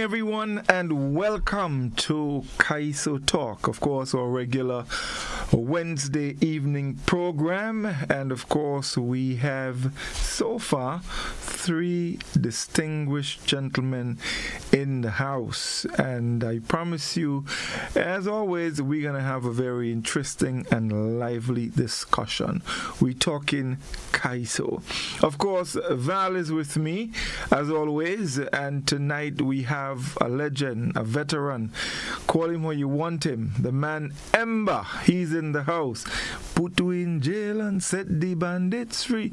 everyone, and welcome to Kaiso Talk. Of course, our regular Wednesday evening program. And of course, we have so far three distinguished gentlemen in the house. And I promise you, as always, we're going to have a very interesting and lively discussion. We're talking Kaiso. Of course, Val is with me, as always, and tonight we have a legend, a veteran. Call him what you want him. The man Ember, he's in the house. Put you in jail and set the bandits free.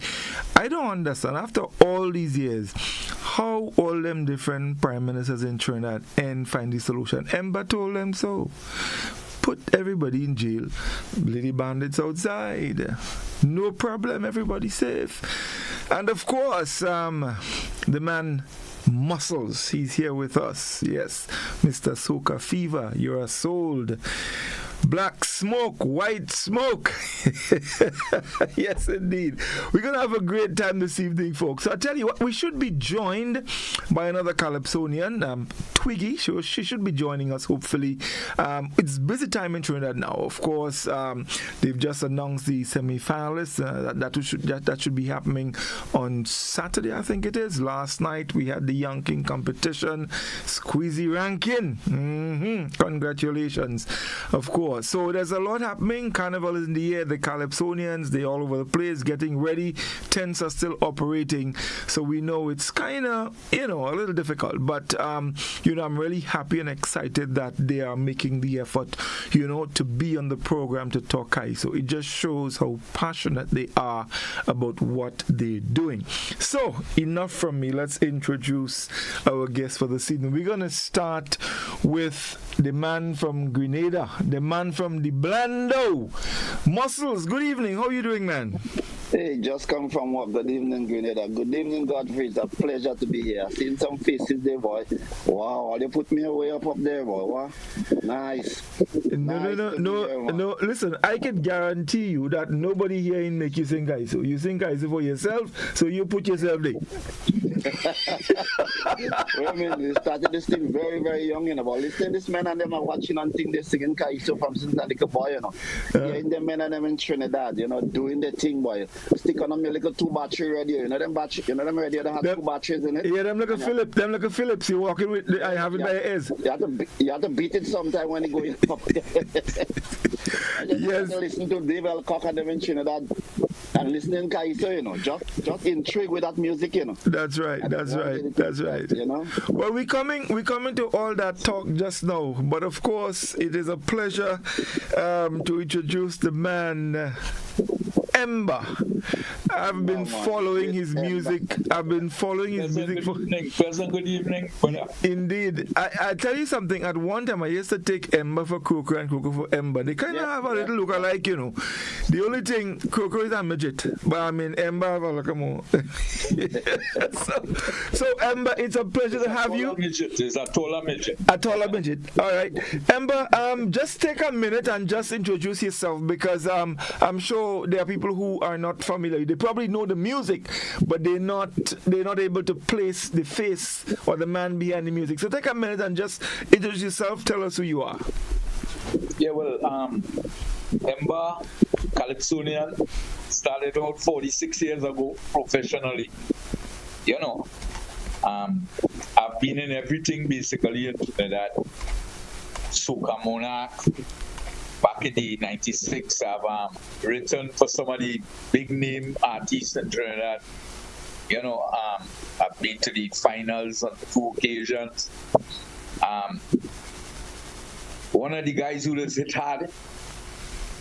I don't understand, after all these years, how all them different prime ministers in Trinidad and find the solution. Ember told them so. Put everybody in jail, let the bandits outside. No problem, everybody safe. And of course, the man Muscles, he's here with us. Yes, Mr. Soca Fever, you're sold. Black smoke, white smoke. Yes, indeed. We're going to have a great time this evening, folks. So I tell you what, we should be joined by another Calypsonian, Twiggy. She should be joining us, hopefully. It's busy time in Trinidad now. Of course, they've just announced the semi-finalists. That should be happening on Saturday, I think it is. Last night, we had the Young King competition. Squeezy ranking. Congratulations, of course. So there's a lot happening. Carnival is in the air. The Calypsonians, they're all over the place, getting ready. Tents are still operating. So we know it's kind of, a little difficult. But, I'm really happy and excited that they are making the effort, to be on the program to talk Kaiso. It just shows how passionate they are about what they're doing. So, enough from me. Let's introduce our guest for this evening. We're going to start with the man from Grenada, the man from the Blando. Muscles, good evening. How are you doing, man? Hey, just come from work. Good evening, Grenada. Good evening, Godfrey. It's a pleasure to be here. Seen some faces there, boy. Wow, they put me way up there, boy. Wow. Nice. No. Listen, I can guarantee you that nobody here in make you sing Kaiso. You sing Kaiso for yourself, so you put yourself there. Well, we started this thing very, very young, but listen, this man and them are watching and think they're singing Kaiso from since a little boy, Hearing them men and them in Trinidad, doing their thing, boy. Stick on a little 2-battery radio, them radio that have 2 batteries in it. Yeah, them like a Philips, you're walking with, I have it by your ears. You have to beat it sometime when you go in. Yes. Listen to Dave Elcock and them in Trinidad and listening Kaiso, just intrigued with that music, That's right. Well, we coming to all that talk just now, but of course it is a pleasure to introduce the man Ember. I've been following his music. Good evening. Indeed. I tell you something, at one time I used to take Ember for Croker and Croker for Ember. They kind of have a little look alike, The only thing, Croker is a midget, but I mean Ember have a look more. So Ember, it's a pleasure to have you. It's a taller midget. A taller midget. All right. Ember, just take a minute and just introduce yourself, because I'm sure there are people who are not familiar. They probably know the music, but they're not able to place the face or the man behind the music. So take a minute and just introduce yourself. Tell us who you are. Yeah, well, Ember, Calypsonian, started out 46 years ago professionally. I've been in everything basically in Trinidad. Soca Monarch. Back in the 96, I've written for some of the big name artists in Trinidad. I've been to the finals on 2 occasions. One of the guys who does hit hard,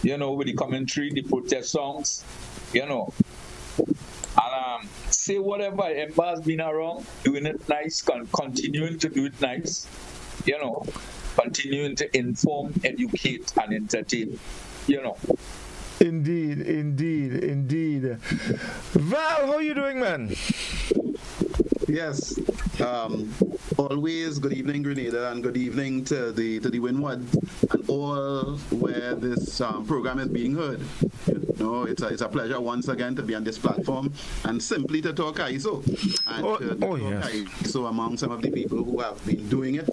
with the commentary, the protest songs, and say whatever. Ember's been around, doing it nice, continuing to do it nice, continuing to inform, educate, and entertain, Indeed. Val, how you doing, man? Yes. Always good evening, Grenada, and good evening to the Windward and all where this program is being heard. You know, it's a pleasure once again to be on this platform and simply to talk Kaiso and to talk Kaiso among some of the people who have been doing it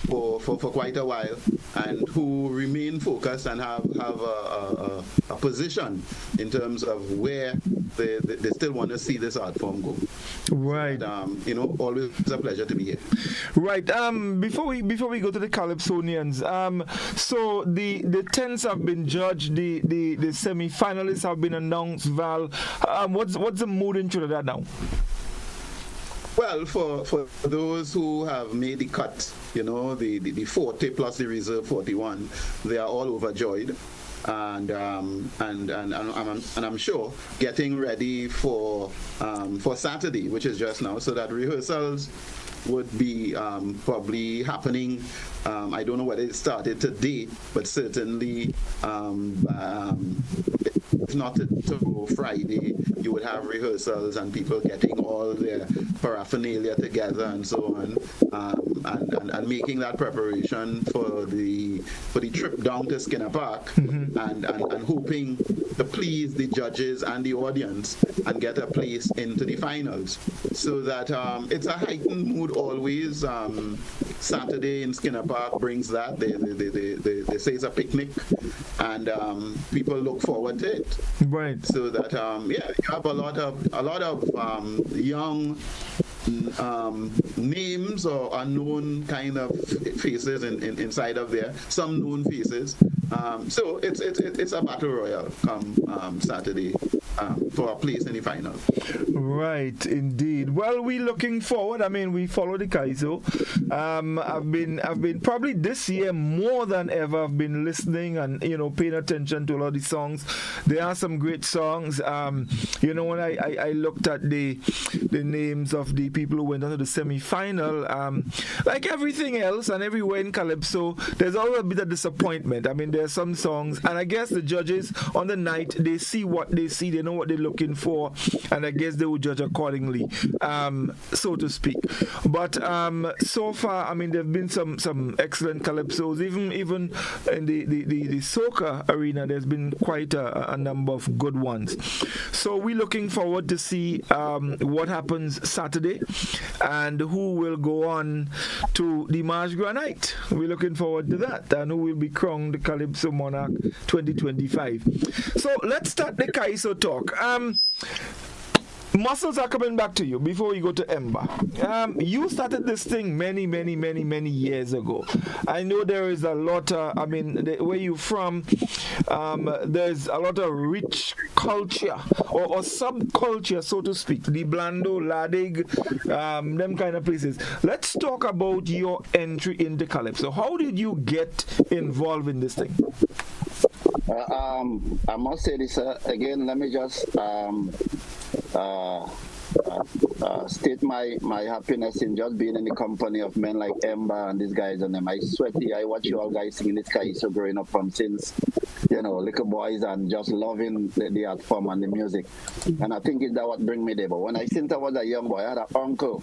for quite a while and who remain focused and have a position in terms of where they still want to see this art form go. Right. You know, always a pleasure to be here. Right. Before we go to the Calypsonians, so the tents have been judged, the semi-finalists have been announced. Val, what's the mood in Trinidad now? Well, for those who have made the cut, you know, the 40 plus the reserve 41, they are all overjoyed. And I'm sure getting ready for Saturday, which is just now, so that rehearsals would be probably happening. I don't know whether it started today, but certainly if not until Friday, you would have rehearsals and people getting all their paraphernalia together and so on, and making that preparation for the trip down to Skinner Park, and hoping to please the judges and the audience and get a place into the finals. So that it's a heightened mood always. Saturday in Skinner Park brings that. They say it's a picnic, and people look forward to it. Right. So that you have a lot of young names or unknown kind of faces inside of there. Some known faces. So it's a battle royal come Saturday for a place in the final. Right, indeed. Well, we're looking forward. I mean, we follow the Kaiso. I've been probably this year more than ever. I've been listening and paying attention to a lot of the songs. There are some great songs. When I looked at the names of the people who went on to the semi-final, like everything else and everywhere in Calypso, there's always a bit of disappointment. I mean, there's some songs, and I guess the judges on the night, they see what they see, they know what they're looking for, and I guess they will judge accordingly, so to speak. But so far, I mean, there have been some excellent Calypsos, even in the soca arena, there's been quite a number of good ones. So we're looking forward to see what happens Saturday and who will go on to the March Gras night. We're looking forward to that, and who will be crowned the Calypso Monarch 2025. So let's start the Kaiso talk. Muscles are coming back to you before we go to Ember. You started this thing many years ago. I know there is a lot, where you're from, there's a lot of rich culture or subculture, so to speak. The Blando, Ladig, them kind of places. Let's talk about your entry into Calypso. How did you get involved in this thing? I must say this again. Let me just state my happiness in just being in the company of men like Ember and these guys and them. I sweaty. I watch you all guys singing this Kaiso growing up from since little boys and just loving the art form and the music. And I think it's that what bring me there. But when since I was a young boy, I had an uncle.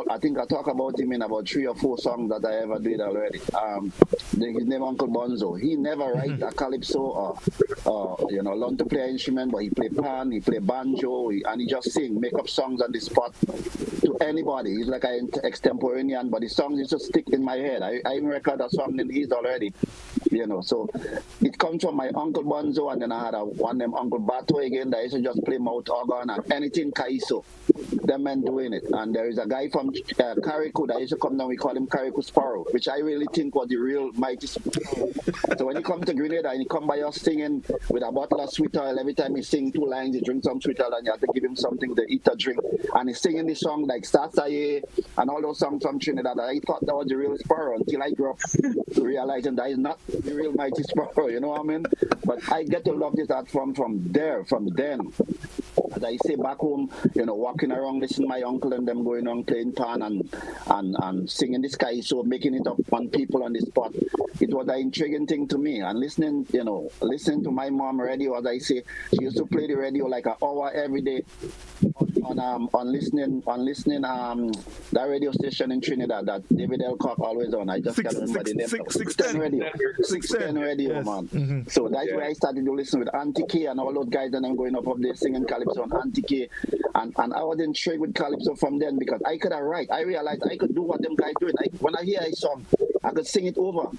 I think I talk about him in about 3 or 4 songs that I ever did already. His name Uncle Bonzo. He never write a calypso or learn to play an instrument, but he play pan, he play banjo, and he just sing, make up songs on the spot to anybody. He's like an extemporanean, but the songs used to stick in my head. I even record a song in his already. So it comes from my Uncle Bonzo, and then I had one named Uncle Bato again that used to just play mouth organ and anything Kaiso. Them men doing it. And there is a guy from Kariku that used to come down, we call him Kariku Sparrow, which I really think was the real mighty Sparrow. So when you come to Grenada and you come by us singing with a bottle of sweet oil, every time he sing 2 lines, he drink some sweet oil, and you have to give him something to eat or drink. And he's singing this song like Sasaye and all those songs from Trinidad. I thought that was the real Sparrow until I grew up realizing that is not the real mighty Sparrow, you know what I mean? But I get to love this art form from then. As I say back home, walking around, listening to my uncle and them going on playing pan and singing this Kaiso, making it up on people on the spot. It was an intriguing thing to me. And listening to my mom radio, as I say, she used to play the radio like an hour every day on listening that radio station in Trinidad that David Elcock always on. I just can't remember the name. 610 radio. 610 radio, yes. Man. Mm-hmm. So that's where I started to listen with Auntie K and all those guys, and I'm going up there singing calypso on Auntie K, and I was intrigued with calypso from then because I could write. I realized I could do what them guys doing. When I hear a song, I could sing it over.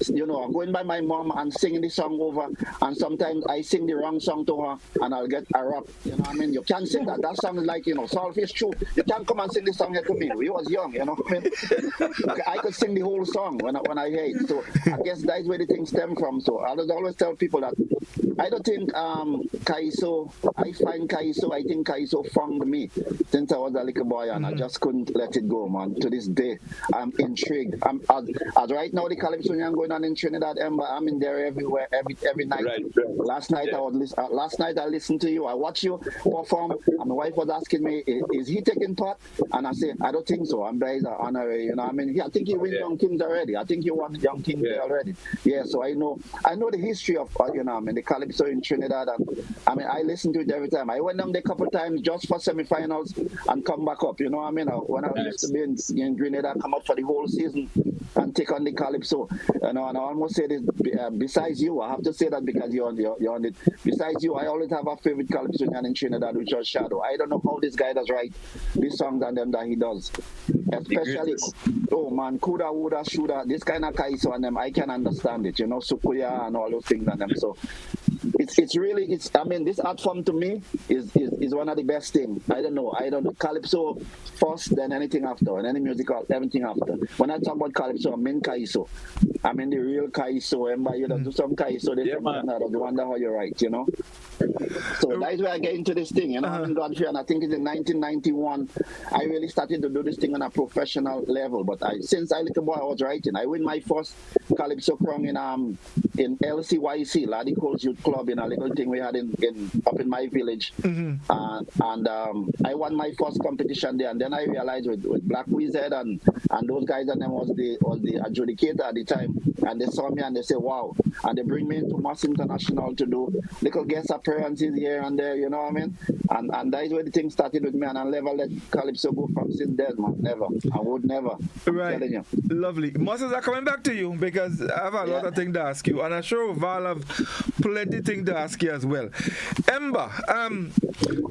You know, I'm going by my mom and singing the song over, and sometimes I sing the wrong song to her and I'll get a rap. You know what I mean? You can't sing that. That song is like, you know, Saltfish True. You can't come and sing this song here to me. We was young, you know what I mean? I could sing the whole song when I hear it. So I guess that's where the thing stem from. So I always tell people that I don't think Kaiso, I think Kaiso found me since I was a little boy, and I just couldn't let it go, man. To this day, I'm intrigued. As right now, the calypso going on in Trinidad, Ember, I'm in there everywhere, every night. Right. Last night I listened to you. I watched you perform, and my wife was asking me, "Is he taking part?" And I said, "I don't think so. I'm very honorary. You know, I mean, I think he won Young Kings already. I think he won Young Kings there already. Yeah, so I know the history of you know, I mean, the calypso in Trinidad, and I mean, I listen to it every time. I went down there a couple of times just for semifinals and come back up. You know what I mean? When I used to be in Grenada, come up for the whole season and take on the calypso. You know, and I almost say this. Besides you, I have to say that because you're on it. Besides you, I always have a favorite calypsonian in Trinidad, which was Shadow. I don't know how this guy does write these songs and them that he does. Especially, oh man, Kuda, Woulda, Shoulda, this kind of Kaiso and them, I can understand it. You know, Sukuya and all those things and them. So it's really, I mean, this art form to me is one of the best things. I don't know. Calypso first, then anything after, and any musical, everything after. When I talk about calypso, I mean Kaiso. I mean the real Kaiso. And you know, do some Kaiso, they wonder how you write, you know. So that's where I get into this thing, you know. I'm in Godfrey, and I think it's in 1991 I really started to do this thing on a professional level. But since I little boy I was writing. I win my first calypso crown in LCYC, Laddie Coles Youth Club, in a little thing we had up in my village. And I won my first competition there, and then I realized with Black Wizard and those guys and them was the adjudicator at the time, and they saw me and they said wow, and they bring me into Mass International to do little guest appearances here and there, you know what I mean? And that is where the thing started with me, and I'll never let calypso go from since then, man. Never. I would never. I'm telling you. Lovely. Moses, I'm coming back to you because I have a lot of things to ask you, and I'm sure Val have plenty of things to ask you as well. Ember,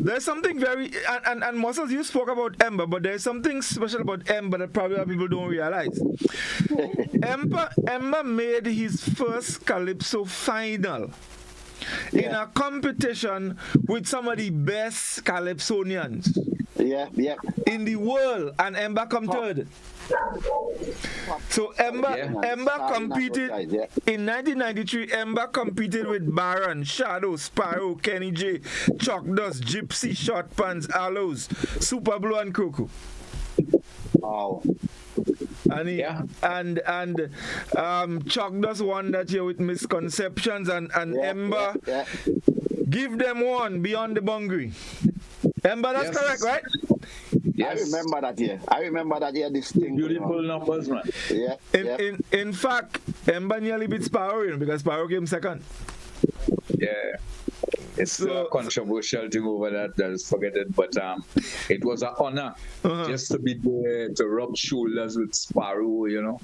there's something very, and Moses, you spoke about Ember, but there's something special about Ember that probably other people don't realize. Ember made his first calypso final in a competition with some of the best calypsonians in the world, and Ember come third. So Ember competed in 1993. Ember competed with Baron, Shadow, Sparrow, Kenny J, Chuck Dust, Gypsy, Short Pants, Aloes, Super Blue, and Cuckoo. Wow. And Chuck Dust won that year with Misconceptions, and Ember give them one Beyond the Boundary. Ember, that's correct, right? Yes. I remember that year. This thing. Beautiful numbers, man. Yeah. In fact, Ember nearly beat Sparrow because Sparrow came second. Yeah. It's a controversial thing over that. Let's forget it. But it was an honor just to be there to rub shoulders with Sparrow, you know.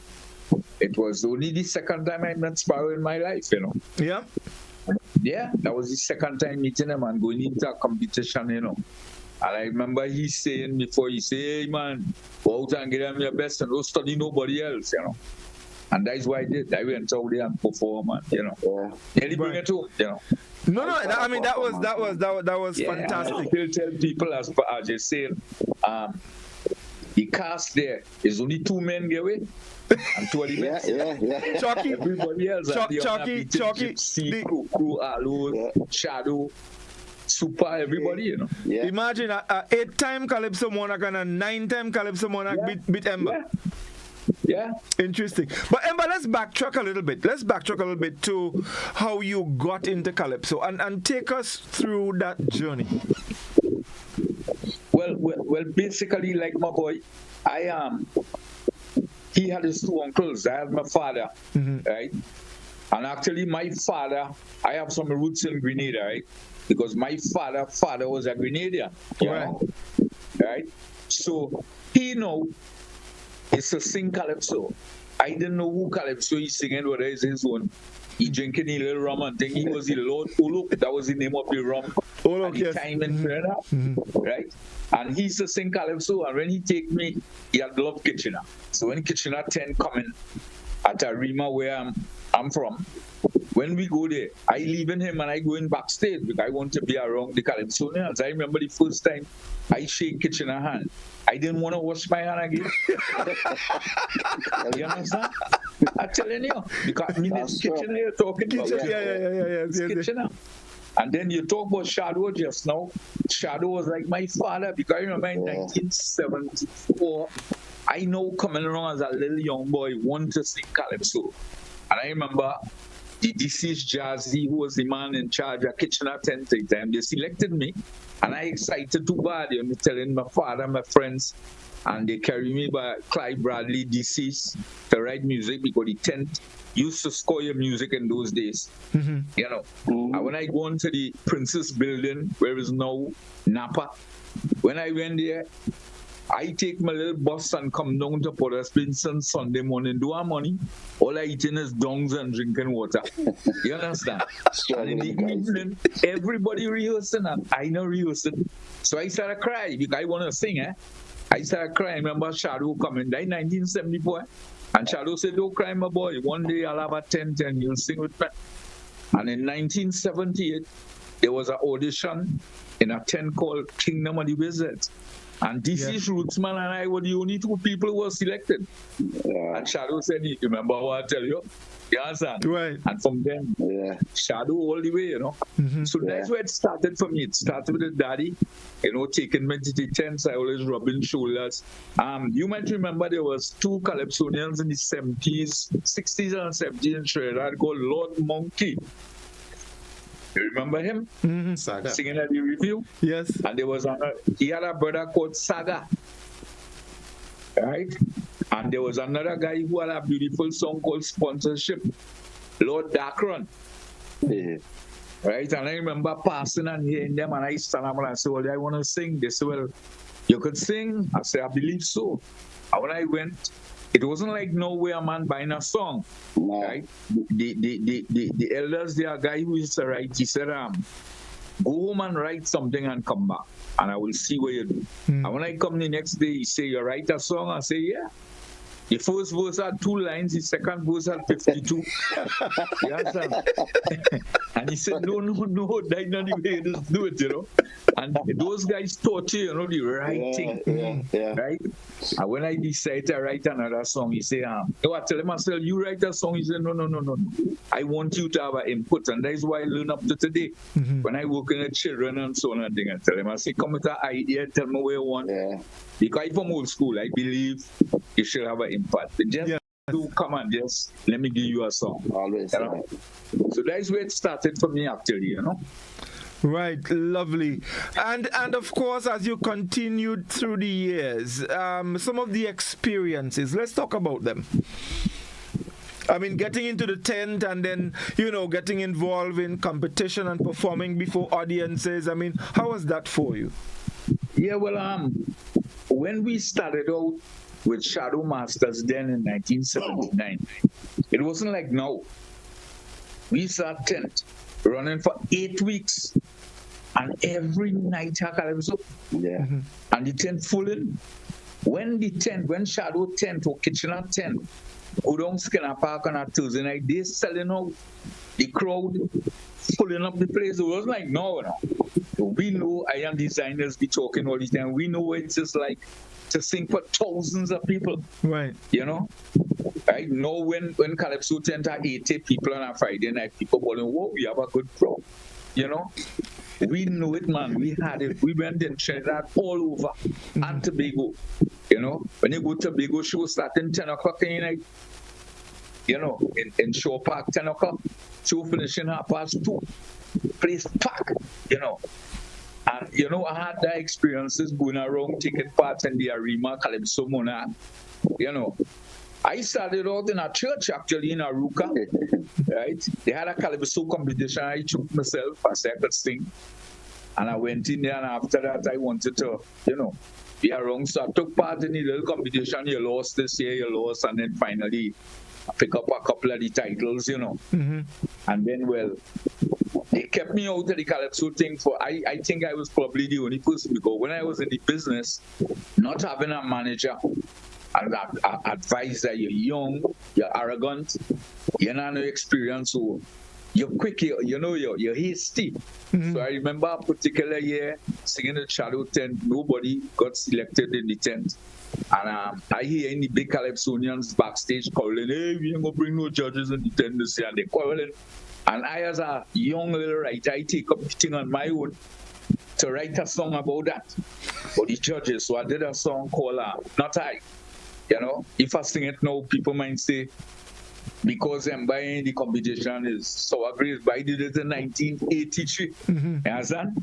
It was only the second time I met Sparrow in my life, you know. Yeah. Yeah, that was the second time meeting him and going into a competition, you know. And I remember he saying before, he said, "Hey man, go out and get them your best and don't study nobody else," you know. And that's what I did. I went out there and performed, you know. Nearly bring it home, you know. No, I mean that was fantastic. I still tell people, as you said, the cast there is only 2 men get away. And 2 of the best. Yeah. Chucky, everybody else. Chucky, Gypsy, Cuckoo, Aloe, Shadow, Super, everybody, you know. Yeah. Imagine a 8-time Calypso Monarch and a 9-time Calypso Monarch beat Ember. Yeah. Interesting. But Ember, let's backtrack a little bit. To how you got into Calypso and take us through that journey. Well, basically, like my boy, he had his 2 uncles. I had my father, right? And actually, my father, I have some roots in Grenada, right? Because my father was a Grenadian, you know? right? So he know it's a sing calypso. I didn't know who calypso he's singing, whether it's his own. He drinking a little rum and think he was the Lord Uluk. That was the name of the rum at the time in Trinidad, right? And he used to sing calypso, and when he take me, he had loved Kitchener. So when Kitchener 10 coming at Arima, where I'm from, when we go there, I leaving him and I go in backstage because I want to be around the Calypsonians. I remember the first time I shake Kitchener hand. I didn't want to wash my hand again. You understand? I'm telling you. Because I mean, it's Kitchener you're talking about. It's Kitchener. And then you talk about Shadow just now. Shadow was like my father because I remember in 1974, I know coming around as a little young boy, wanted to sing Calypso. And I remember the deceased Jazzy, who was the man in charge of Kitchener 10 time, they selected me. And I excited too bad, you know, telling my father, my friends, and they carry me by Clive Bradley, deceased, to write music because the tent used to score your music in those days. You know. And when I go into the Princess Building, where is now Napa, when I went there, I take my little bus and come down to Port au Prince on Sunday morning, do our money. All I eating is dongs and drinking water. You understand? And in the evening, everybody rehearsing and I not rehearsing. So I started crying because I want to sing. I started crying. I remember Shadow coming, died in 1974. And Shadow said, "Don't cry, my boy. One day I'll have a tent and you'll sing with me." And in 1978, there was an audition in a tent called Kingdom of the Wizards. And deceased Rootsman and I were the only two people who were selected. And Shadow said, "You remember what I tell you?" You understand? Right. And from then, Shadow all the way, you know. So that's where it started for me. It started with the daddy, you know, taking me to the tents. I always rubbing shoulders. You might remember there was two Calypsonians in the 70s, 60s and 70s in Trinidad called Lord Monkey. You remember him? Singing at the review? Yes. And there was he had a brother called Saga. Right? And there was another guy who had a beautiful song called Sponsorship, Lord Darkron. Right? And I remember passing and hearing them, and I stand up and I said, "Well, I want to sing." They said, "Well, you could sing." I said, "I believe so." And when I went, it wasn't like nowhere a man buying a song, right? The elders, there, a guy who used to write, he said, "Go home and write something and come back, and I will see what you do." And when I come the next day, he say, "You write a song?" I say, "Yeah." The first verse had 2 lines, the second verse had 52. Yes, and he said, no, that's not the way to do it, you know. And those guys taught you, the writing, right? And when I decided to write another song, he said, I tell him, you write a song. He said, no. I want you to have an input, and that's why I learn up to today. When I work in the children and so on, I tell him, I say, come with an idea, tell me where you want. Because I'm from old school, I believe you should have an impact. Just do come and just let me give you a song. Always. So that's where it started for me, actually, Right, lovely. And of course, as you continued through the years, some of the experiences, let's talk about them. I mean, getting into the tent and then, getting involved in competition and performing before audiences. I mean, how was that for you? Yeah, well, when we started out with Shadow Masters then in 1979, it wasn't like now. We saw tent running for 8 weeks, and every night Calypso. And the tent full in. When Shadow tent or Kitchener tent go down Skinner Park on a Tuesday night, they selling out, the crowd pulling up the place. It wasn't like no. We know I am designers be talking all the time. We know what it's just like to sing for thousands of people. Right. I know when Calypso tent are 80 people on a Friday night, people calling, whoa, we have a good crowd. We know it, man. We had it. We went in Trinidad all over and Tobago. When you go to Tobago, show starting 10 o'clock in the night. In Shore Park, 10 o'clock. Show finishing 2:30. Place packed, And, I had that experiences going around, taking part in the Arima Calypso Monarch. I started out in a church, actually, in Aruka, right? They had a Calypso competition. I took myself, I said I could sing. And I went in there, and after that, I wanted to, be around. So I took part in the little competition. You lost this year, you lost, and then finally I pick up a couple of the titles, And then, well, they kept me out of the Calypso thing I think I was probably the only person, because when I was in the business, not having a manager and that advice that you're young, you're arrogant, you don't have no experience, so you're quick, you're hasty. So I remember a particular year singing the Shadow tent, nobody got selected in the tent. And I hear in the big Calypsonians backstage calling, hey, we ain't gonna bring no judges in the tent this year, and they calling. And I, as a young little writer, I take up the thing on my own to write a song about that for the judges. So I did a song called Not I. If I sing it now, people might say, because I'm buying the competition is so great, but I did it in 1983. You understand?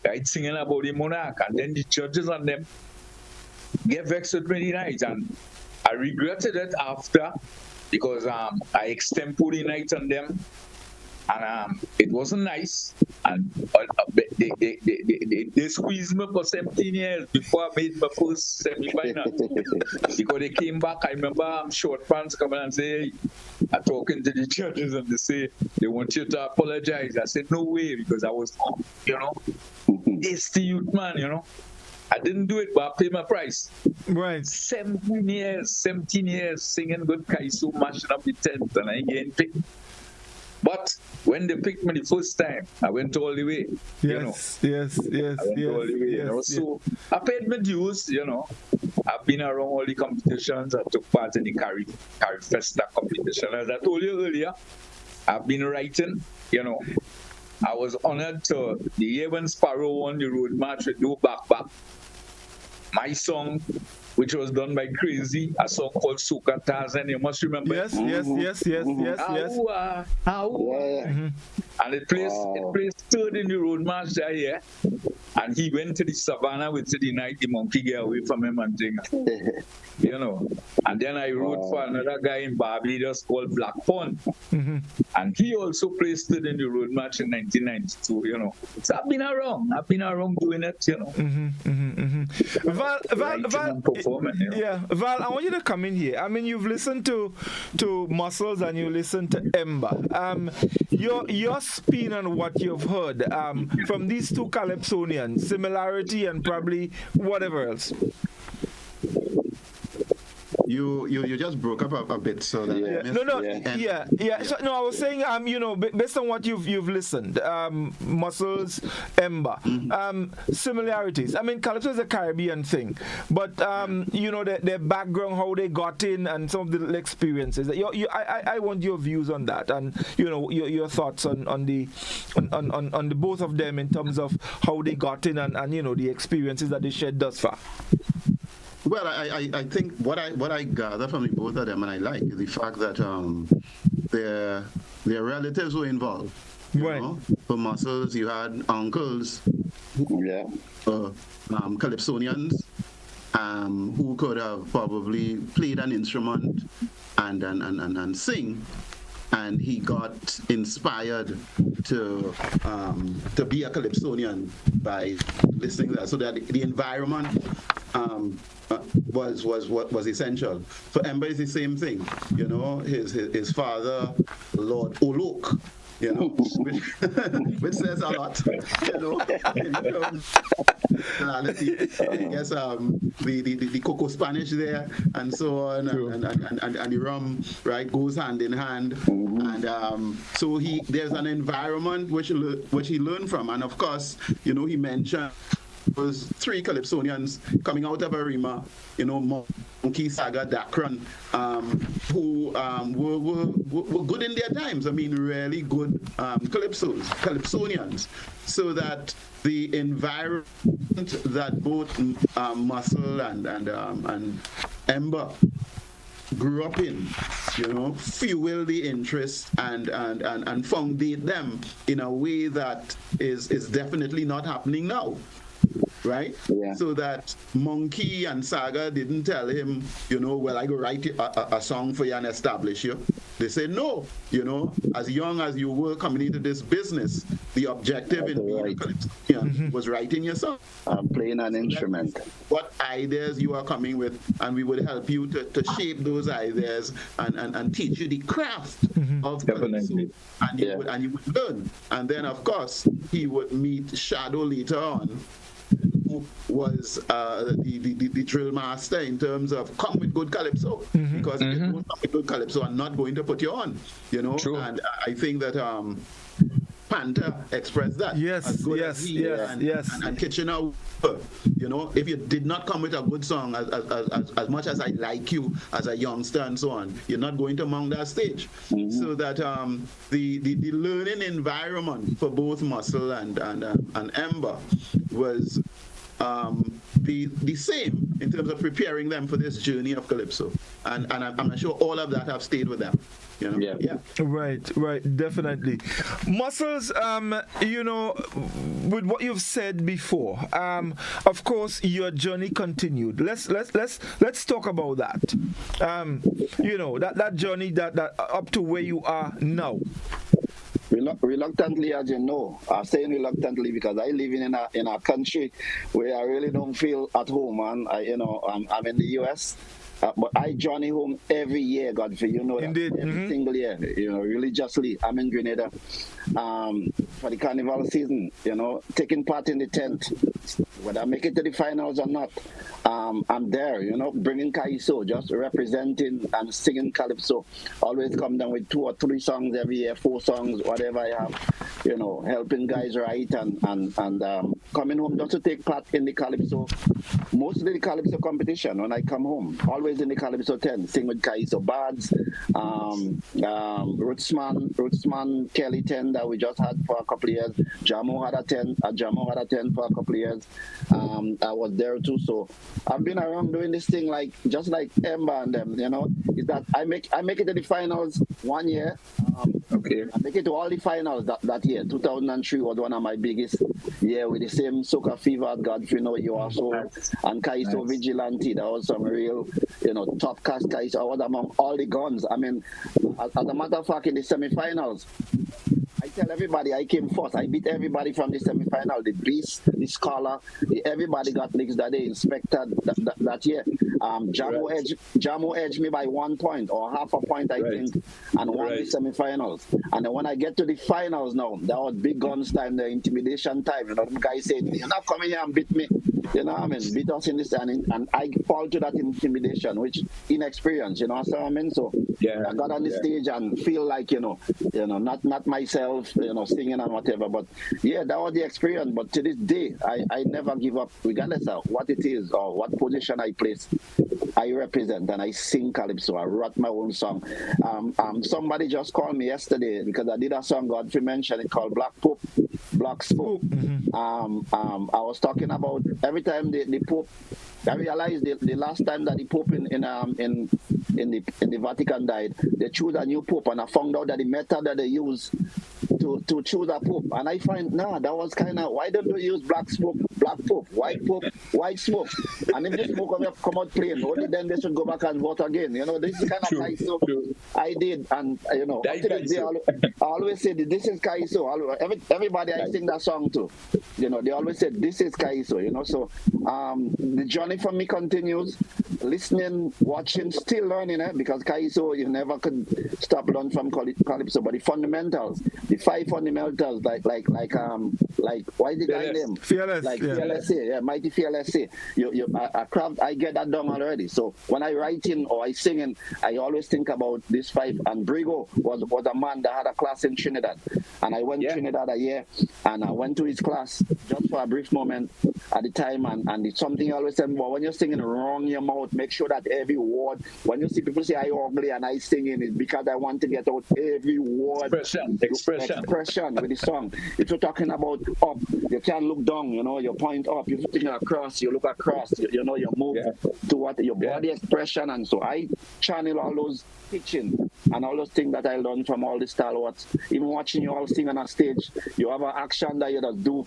I singing about the monarch, and then the judges on them get vexed with me tonight, and I regretted it after, because I extempored the night on them, and it wasn't nice, and they squeezed me for 17 years before I made my first semi-final. Because they came back, I remember Short Pants coming and say, hey, I'm talking to the judges, and they say they want you to apologize. I said no way, because I was, hasty youth man, I didn't do it, but I paid my price. Right. 17 years singing good Kaiso, mashing up the tent, and I ain't getting picked. But when they picked me the first time, I went all the way. Yes. I went all the way, So I paid my dues, I've been around all the competitions. I took part in the Carry Festa competition. As I told you earlier, I've been writing, I was honored to the year when Sparrow won the road march with No Back. My song, which was done by Crazy, a song called Soca Tarzan, you must remember. Yes. And it placed third in the road march that year. And he went to the savannah with the night the monkey get away from him and thing. And then I wrote for another guy in Barbados called Black Pond. And he also placed third in the road march in 1992, So I've been around doing it, Val, I want you to come in here. I mean, you've listened to Muscles and you listened to Ember. Your spin on what you've heard from these two Calypsonians, similarity and probably whatever else. You just broke up a bit, so that So I was saying, based on what you've listened, Muscles, Ember, similarities. I mean, Calypso is a Caribbean thing, but their background, how they got in, and some of the experiences. I want your views on that, and your thoughts on the both of them in terms of how they got in and the experiences that they shared thus far. Well, I think what I gather from the both of them, and I like, is the fact that their relatives were involved. Right. For Muscles, you had uncles, Calypsonians, who could have probably played an instrument and sing. And he got inspired to be a Calypsonian by listening to that. So that the environment was essential. For Ember, it's the same thing. His father, Lord Olok, which says a lot. I guess the Coco Spanish there and so on, and the rum, right, goes hand in hand. And so there's an environment which he learned from, and of course, he mentioned was 3 Calypsonians coming out of Arima, Monkey, Saga, Dakron, who were good in their times. I mean, really good Calypsonians. So that the environment that both Muscle and Ember grew up in, fuel the interest and founded them in a way that is definitely not happening now. right? Yeah. So that Monkey and Saga didn't tell him, well, I go write a song for you and establish you. They said, no, as young as you were coming into this business, the objective in being a calypsonian was writing your song. Playing an instrument. What ideas you are coming with, and we would help you to shape those ideas and teach you the craft of calypso. And you would learn. And then, of course, he would meet Shadow later on, who was the drill master in terms of come with good calypso, because if you don't come with good calypso, I'm not going to put you on, True. And I think that Panther expressed that. Yes, and Kitchener, if you did not come with a good song, as much as I like you as a youngster and so on, you're not going to mount that stage. So that the learning environment for both Muscle and Ember was the same in terms of preparing them for this journey of calypso, and I'm sure all of that have stayed with them. Right, definitely. Muscles, with what you've said before, of course your journey continued. Let's talk about that. That journey that up to where you are now. Reluctantly, as you know, I'm saying reluctantly because I live in a country where I really don't feel at home, and I'm in the US. But I journey home every year, Godfrey. Indeed. Every single year. Religiously. I'm in Grenada for the carnival season. Taking part in the tent, whether I make it to the finals or not. I'm there. Bringing Kaiso, just representing and singing calypso. Always come down with 2 or 3 songs every year, 4 songs, whatever I have. Helping guys write and coming home just to take part in the calypso. Mostly the calypso competition when I come home. Always in the calypso tent, sing with Kaiso Bards, Rootsman Kelly 10 that we just had for a couple of years. Jamo had a 10 for a couple of years. I was there too, so I've been around doing this thing just like Ember and them. Is that I make it to the finals one year. Okay. I make it to all the finals that year. 2003 was one of my biggest year with the same Soca Fever, Godfrey, you also, and Kaiso Vigilante. That was some real, top cast Kaiso. I was among all the guns. I mean, as a matter of fact, in the semifinals, I tell everybody I came first. I beat everybody from the semifinal. The Beast, the Scholar, everybody got licks that they inspected that year. Jamo edged me by 1 point or half a point, I think, and won the semifinals. And then when I get to the finals now, that was big guns time, the intimidation time. The guy said, "You're not coming here and beat me." Beat us in this, and I fall to that intimidation, which inexperience, what I mean? So I got on the stage and feel like, not myself, singing and whatever. But that was the experience. But to this day, I never give up, regardless of what it is or what position I place. I represent and I sing calypso. I wrote my own song. Somebody just called me yesterday because I did a song Godfrey mentioned it called Black Spook. I was talking about every time the Pope. I realized the last time that the Pope in the Vatican died, they chose a new Pope, and I found out that the method that they use to choose a Pope, and I find that was kind of, why don't we use black Pope, white smoke, and if the smoke come out plain, only then they should go back and vote again. This is kind of Kaiso I did, and I always say this is Kaiso. Everybody I sing that song to, they always say this is Kaiso. So the journey for me continues. Listening, watching, still learning it, because Kaiso, you never could stop learning from calypso. But the fundamentals, the 5 fundamentals, like why the guy name? Fearless, Fearless, Mighty Fearless. I get that done already. So when I write in or I sing in, I always think about this 5. And Brigo was a man that had a class in Trinidad, and I went to Trinidad a year, and I went to his class just for a brief moment at the time, and it's something I always said, well, when you're singing wrong your mouth, make sure that every word, when you see people say I ugly and I singing, it's because I want to get out every word. Expression with the song. If you're talking about up, you can't look down, you point up. If you're looking across, you look across, you move to what your body expression. And so I channel all those teaching and all those things that I learned from all the stalwarts. Even watching you all sing on a stage, you have an action that you just do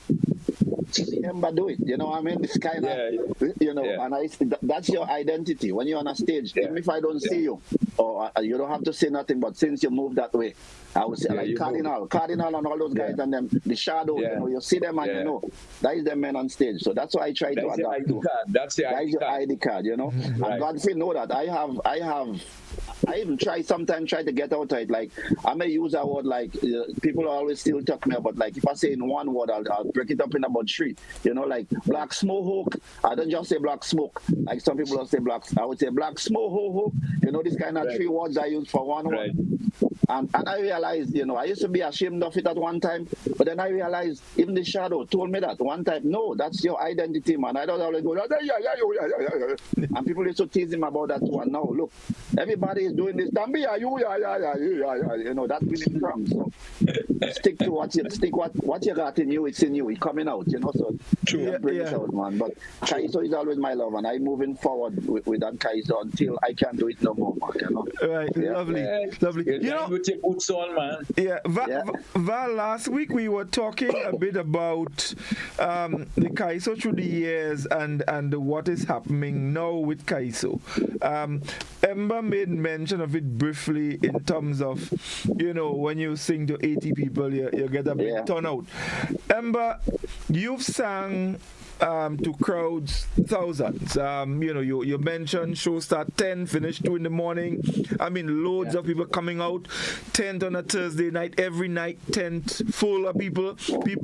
see Ember do it. You know what I mean? This kind of, you know, and that's your identity. When you're on a stage, even if I don't see you, or you don't have to say nothing, but since you move that way, I would say like Cardinal and all those guys and them, the shadow, you know, you see them and you know, that is the men on stage. So that's why I try to adapt to. That's your ID card, you know. And Godfrey know that. I even try to get out of it. Like, I may use a word like, people always still talk me about, like, if I say in one word, I'll break it up in about three. You know, like, black smoke. I don't just say black smoke. Like some people will say black. I would say black smoke. You know, this kind of three words I use for one word. And I realized, you know, I used to be ashamed of it at one time, but then I realized, even the shadow told me that one time, no, that's your identity, man. I don't always go, yeah. And people used to tease him about that one. Now, look, everybody is doing this. Don't be yeah. You know, that's really wrong. So stick to what you got in you, it's in you, it's coming out, you know, so bring it out, man. But Kaiso is always my love, and I'm moving forward with that Kaiso until I can't do it no more, man, you know. Right, lovely. You know, with your boots on, man. Val, last week we were talking a bit about the Kaiso through the years and what is happening now with Kaiso. Ember made mention of it briefly in terms of, you know, when you sing to 80 people, you get a big turnout. Ember, you've sang to crowds, thousands. You know, you mentioned show start 10, finish 2 in the morning. I mean, loads of people coming out. Tent on a Thursday night, every night, tent full of people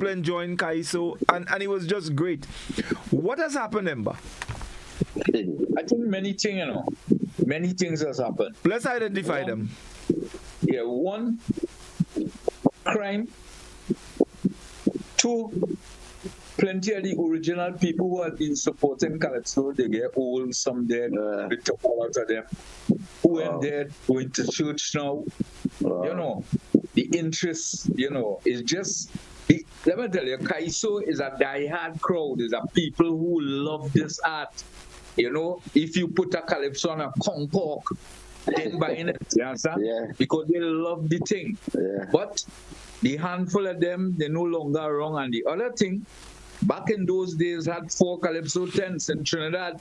enjoying Kaiso, and it was just great. What has happened, Ember? I think many things, you know. Many things has happened. Let's identify them. Yeah, 1, crime. 2, plenty of the original people who have been supporting Calypso, they get old, some dead, we took a lot of them. Who are dead, going to church now. You know, the interest, you know, is just, let me tell you, Kaiso is a die-hard crowd, is a people who love this art. You know, if you put a Calypso on a Concord, then buying it, you understand? Because they love the thing. But the handful of them, they're no longer around. And the other thing, back in those days, had 4 Calypso tents in Trinidad.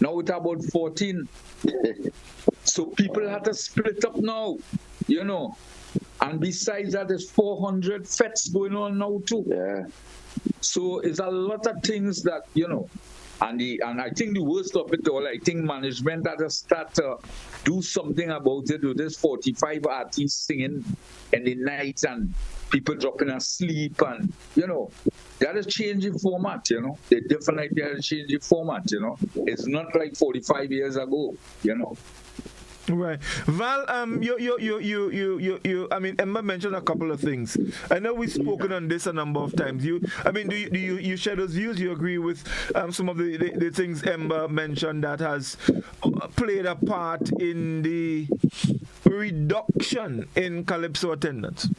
Now it's about 14. So people had to split up now, you know. And besides that, there's 400 fetes going on now too. So it's a lot of things that, you know, and I think the worst of it all, I think management had to start to do something about it with this 45 artists singing in the night and people dropping asleep, and, you know, that is changing format, you know. They definitely are changing format, you know. It's not like 45 years ago, you know. Right, Val. I mean, Emma mentioned a couple of things. I know we've spoken on this a number of times. Do you share those views? You agree with some of the things Emma mentioned that has played a part in the reduction in Calypso attendance?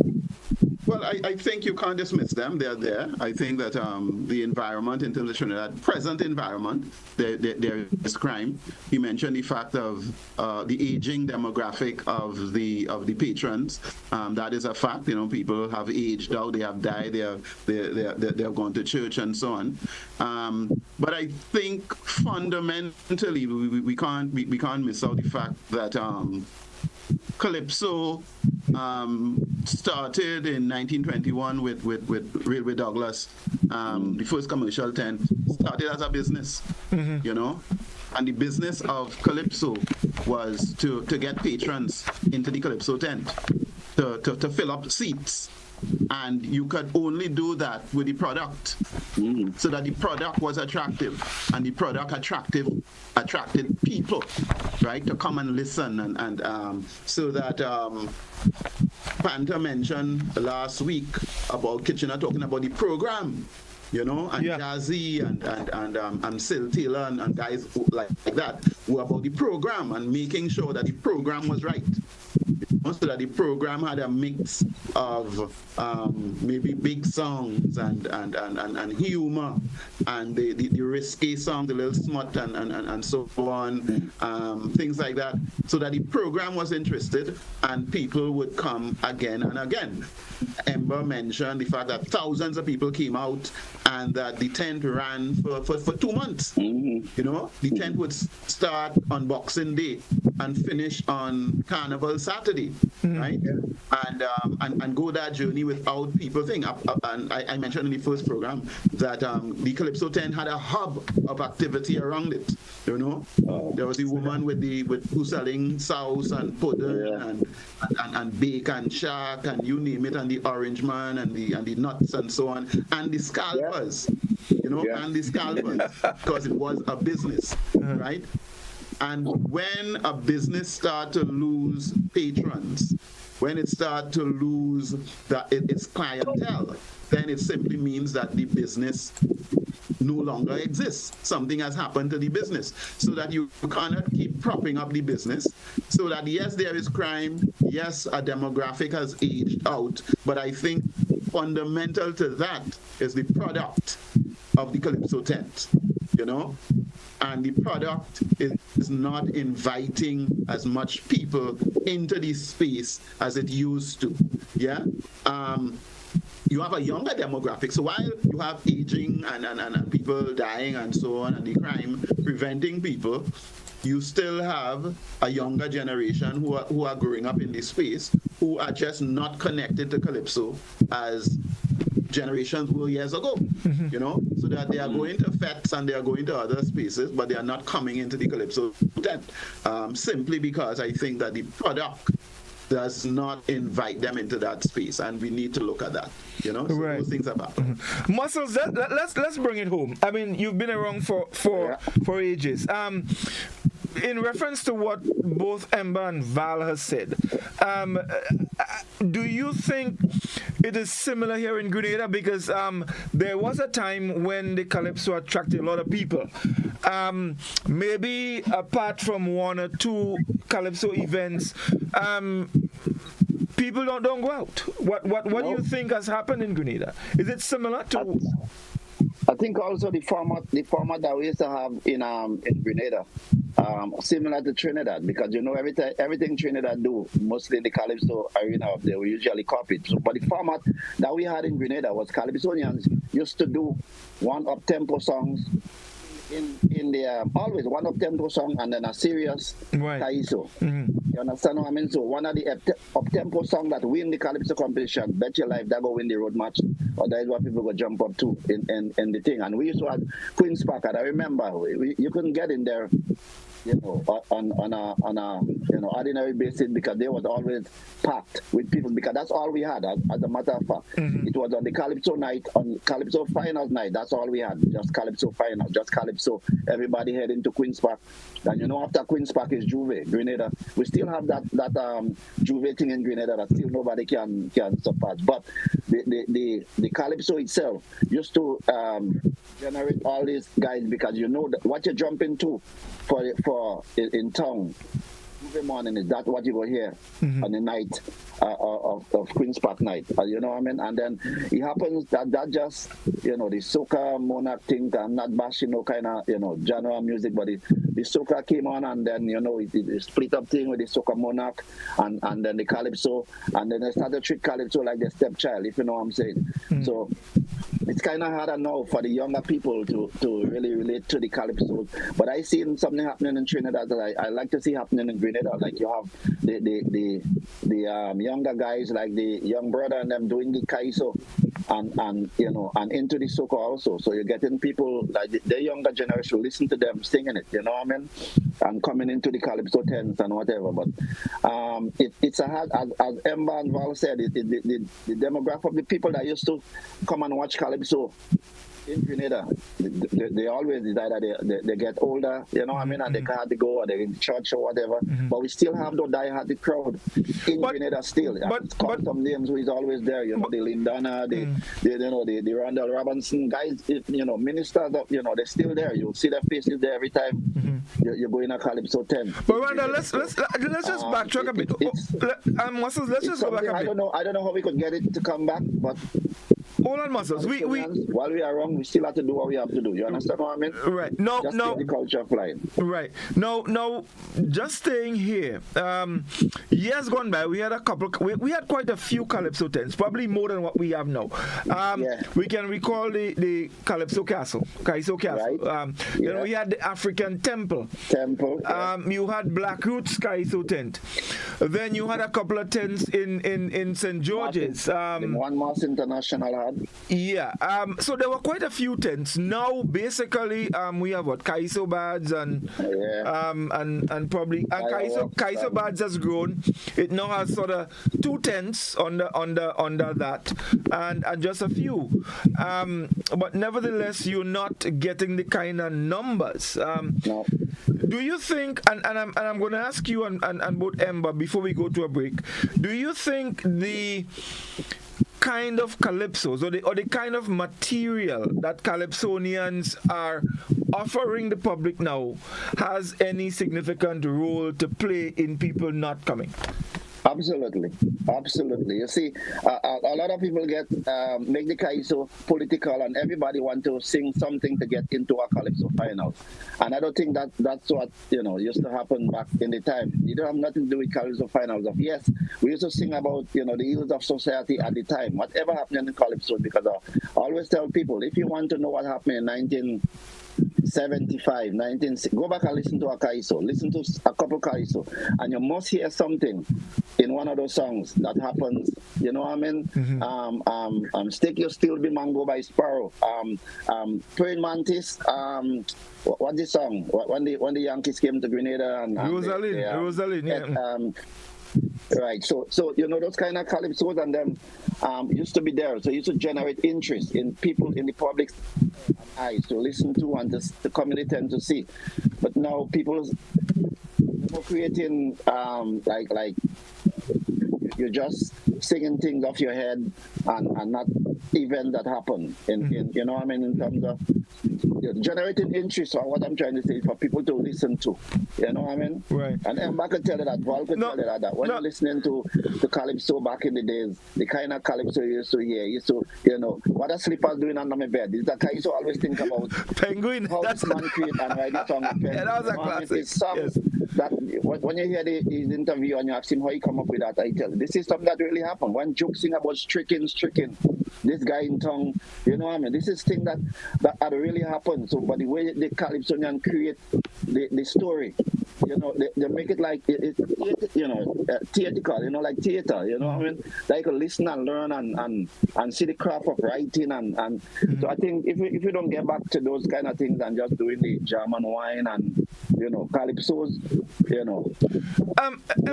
Well, I think you can't dismiss them. They're there. I think that the environment in terms of Trinidad, present environment, there is crime. He mentioned the fact of the aging demographic of the patrons. That is a fact. You know, people have aged out. They have died. They have gone to church and so on. But I think fundamentally we can't miss out the fact that Calypso started in 1921 with Railway Douglas. The first commercial tent started as a business, you know, and the business of Calypso was to get patrons into the Calypso tent, to fill up seats. And you could only do that with the product, so that the product was attractive, and the product attracted people, right, to come and listen, and so that Panther mentioned last week about Kitchener talking about the program, you know, and Jazzy and Sil Taylor and guys like that were about the program and making sure that the program was right. so that the program had a mix of maybe big songs and humor and the risky songs, the little smut and so on, things like that, so that the program was interested and people would come again and again. Ember mentioned the fact that thousands of people came out and that the tent ran for 2 months. You know, the tent would start on Boxing Day and finish on Carnival Saturday, right? And go that journey without people think. And I mentioned in the first program that the Calypso tent had a hub of activity around it. You know, there was the woman who's selling sauce and pudding and bake and shark and you name it, and the orange man and the nuts and so on, and the scalpers, you know, and the scalpers, because it was a business, right? And when a business starts to lose patrons, when it starts to lose its clientele, then it simply means that the business no longer exists. Something has happened to the business, so that you cannot keep propping up the business, so that yes, there is crime, yes, a demographic has aged out, but I think fundamental to that is the product of the Calypso tent, you know, and the product is not inviting as much people into the space as it used to. You have a younger demographic, so while you have aging and people dying and so on, and the crime preventing people, you still have a younger generation who are growing up in this space, who are just not connected to Calypso as generations were years ago, you know, so that they are going to fetes and they are going to other spaces, but they are not coming into the Calypso tent, simply because I think that the product does not invite them into that space, and we need to look at that, you know. So those things are bad. Muscles, let's bring it home. I mean, you've been around for ages. In reference to what both Ember and Val has said, do you think it is similar here in Grenada? Because there was a time when the Calypso attracted a lot of people. Maybe apart from one or two Calypso events, people don't go out. What do you think has happened in Grenada? Is it similar to? I think also the format that we used to have in Grenada, similar to Trinidad, because you know everything Trinidad do, mostly in the Calypso arena, they will usually copy it. So, but the format that we had in Grenada was Calypsonians used to do one up-tempo songs in the always one up-tempo song and then a serious Kaiso. You understand what I mean? So one of the up-tempo song that win the Calypso competition, Bet Your Life, that go win the road match, or that is what people go jump up to in the thing. And we used to have Queen's Park, and I remember you couldn't get in there, you know, on a ordinary basis, because they was always packed with people, because that's all we had. As a matter of fact, it was on the Calypso night, on Calypso finals night. That's all we had, just Calypso finals, just Calypso. Everybody heading to Queen's Park. And you know, after Queen's Park is Juve, Grenada. We still have that Juve thing in Grenada that still nobody can surpass. But the Calypso itself used to generate all these guys, because you know that what you jump into for in town every morning is that what you go hear on the night of Queen's Park night. You know what I mean? And then it happens that just, you know, the soca monarch thing, I'm not bashing no kind of, you know, genre of music, but the soca came on, and then, you know, it split up thing with the soca monarch and then the Calypso, and then they started to treat Calypso like their stepchild, if you know what I'm saying. So it's kind of harder now for the younger people to really relate to the Calypso. But I seen something happening in Trinidad that I like to see happening in Grenada. Like you have the younger guys, like the young brother and them doing the Kaiso and you know, and into the soca also. So you're getting people like the younger generation listen to them singing it, you know what I mean? And coming into the Calypso tents and whatever. But it's a hard, as Ember and Val said, the demographic of the people that used to come and watch Calypso in Grenada, they always decide that they get older, you know what I mean, and they can't go or they're in church or whatever. But we still have the die-hard crowd in Grenada still. But some names who is always there, you know, the Lindana, the Randall Robinson guys, you know, ministers, they're still there. You'll see their faces there every time you go in a Calypso 10. But Randall, let's just backtrack a bit. Let's just go back a bit. I don't know how we could get it to come back, but hold on, Muscles. While we are wrong, we still have to do what we have to do. You understand what I mean? Right. Just keep the culture flying. Right. No. Just staying here. Years gone by, we had we had quite a few Calypso tents, probably more than what we have now. We can recall the Calypso Castle, Kaiso Castle. Right. You know, we had the African Temple. You had Black Roots Kaiso tent. Then you had a couple of tents in St. George's. One Mass International had. Yeah. So there were quite a few tents. Now, basically, we have what Kaiso Bads and probably Kaiso Bads has grown. It now has sort of 2 tents under that, and just a few. But nevertheless, you're not getting the kind of numbers. No. Do you think? And I'm going to ask you and both Ember before we go to a break. Do you think the kind of calypsos or the kind of material that calypsonians are offering the public now has any significant role to play in people not coming? Absolutely. You see, a lot of people make the Kaiso political, and everybody want to sing something to get into a Calypso final. And I don't think that's what used to happen back in the time. It don't have nothing to do with Calypso finals. Yes, we used to sing about the ills of society at the time. Whatever happened in the Calypso, because I always tell people, if you want to know what happened in 1975, go back and listen to a Kaiso, listen to a couple Kaiso, and you must hear something in one of those songs that happens. You know what I mean? Stick Your Still Be Mango by Sparrow. Praying Mantis. What's the song? When the Yankees came to Grenada and Rosalind. Yeah. Right, so those kind of calypsos and them used to be there, so it used to generate interest in people, in the public's eyes to listen to and to come in the tent to see. But now people are creating like you're just singing things off your head and not events that happen in you know what I mean, in terms of generating interest. Or what I'm trying to say is for people to listen to, you know what I mean? Right. And Emma could tell you that, Val could tell you that when you're listening to the Calypso back in the days, the kind of Calypso you used to hear, what a slipper's doing under my bed. It's like I used to always think about Penguin. how this man create and write the song. Yeah, that was a classic. It's songs that when you hear his interview and you ask him how he come up with that, I tell you, this is something that really happened. When Juke sing about stricken, this guy in tongue, you know what I mean? This is thing that had really happened. So, but the way the Calypsonian create the story, they make it like theatrical, like theater, you know what I mean? That you can listen and learn and see the craft of writing and so I think if we don't get back to those kind of things and just doing the German wine and calypsos, we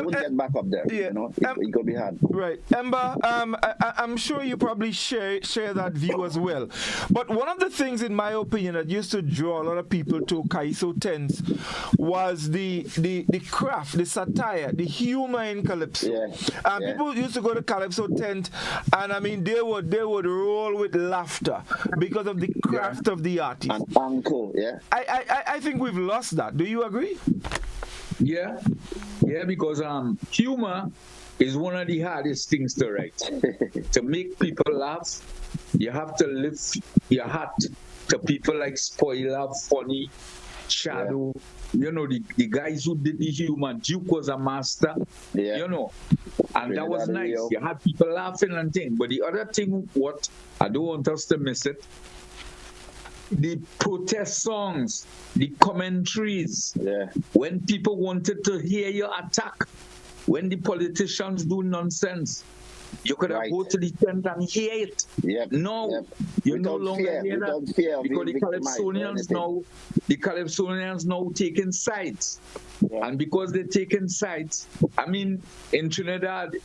won't get back up there. Yeah. It could be hard. Right, Ember. I'm sure you probably share that view as well. But one of the things, in my opinion, that used to draw a lot of people to Kaiso tents was the craft, the satire, the humor in calypso. Yeah. People used to go to Calypso tent, and I mean they would roll with laughter because of the craft of the artist. And uncle, yeah. I think we've lost that. Do you agree? Yeah, because humor is one of the hardest things to write. To make people laugh, you have to lift your hat to people like Spoiler, Funny, Shadow. Yeah. The guys who did the humor. Duke was a master. Yeah. And that was nice. You had people laughing and things. But the other thing, what I don't want us to miss it, the protest songs, the commentaries, when people wanted to hear your attack, when the politicians do nonsense, you could have go to the tent and hear it. No, you no longer hear that because the Calypsonians now taking sides. And because they're taking sides, I mean, in Trinidad,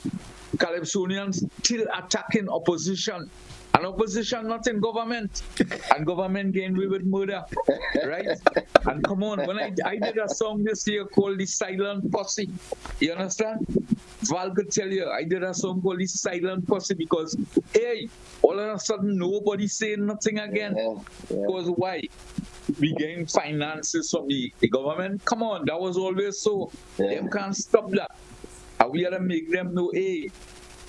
Calypsonians still attacking opposition. And opposition not in government. And government getting away with murder. Right? And come on, when I did a song this year called The Silent Posse. You understand? Val could tell you, I did a song called The Silent Posse because, hey, all of a sudden nobody saying nothing again. Because why? We getting finances from the government. Come on, that was always so. Them can't stop that. And we gotta make them know, hey,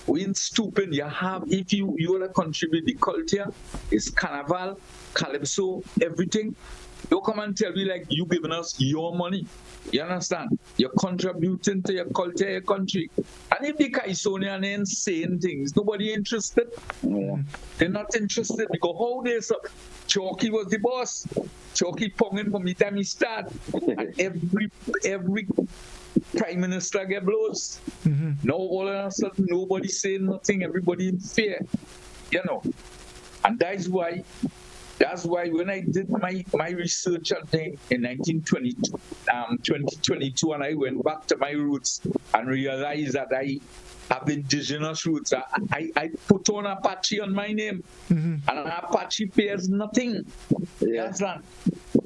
we ain't stupid. You have, if you wanna contribute the culture, it's carnival, calypso, everything. Don't come and tell me like you giving us your money. You understand? You're contributing to your culture, your country. And if the Kaisonian ain't saying things, nobody interested. They're not interested because how they so Chalky was the boss. Chalky ponging from the time he started. And every prime minister get blows. Now all of a sudden nobody saying nothing, everybody in fear. You know. And that's why when I did my research on thing in 2022, and I went back to my roots and realized that I have indigenous roots. I put on Apache on my name, and an Apache pays nothing. Yes, man.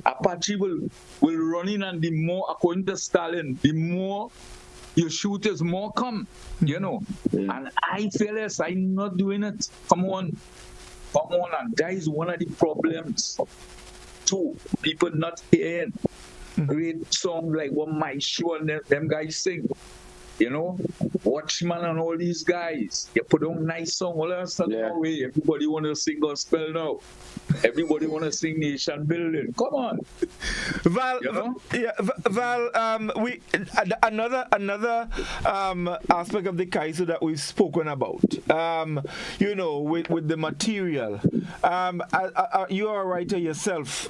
Apache will run in, and the more, according to Stalin, the more you shoot, is more come. You know, and I feel this. I'm not doing it. Come on, and that is one of the problems. Too, people not hearing great songs like what my show and them guys sing. You know, Watchman and all these guys. You put on nice song, all of a sudden, away. Everybody want to sing gospel now. Everybody want to sing nation building. Come on, Val. You know? Val. Another aspect of the Kaiso that we've spoken about. You know, with the material. You are a writer yourself.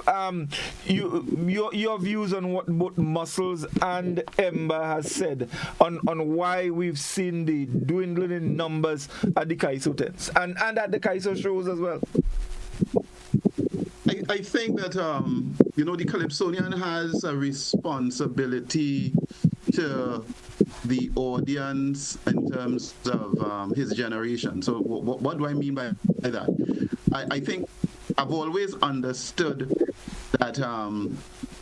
Your views on what both Muscles and Ember has said on why we've seen the dwindling in numbers at the Kaiso tents and at the Kaiso shows as well. I think that you know, the Calypsonian has a responsibility to the audience in terms of his generation. So what do I mean by that? I think I've always understood that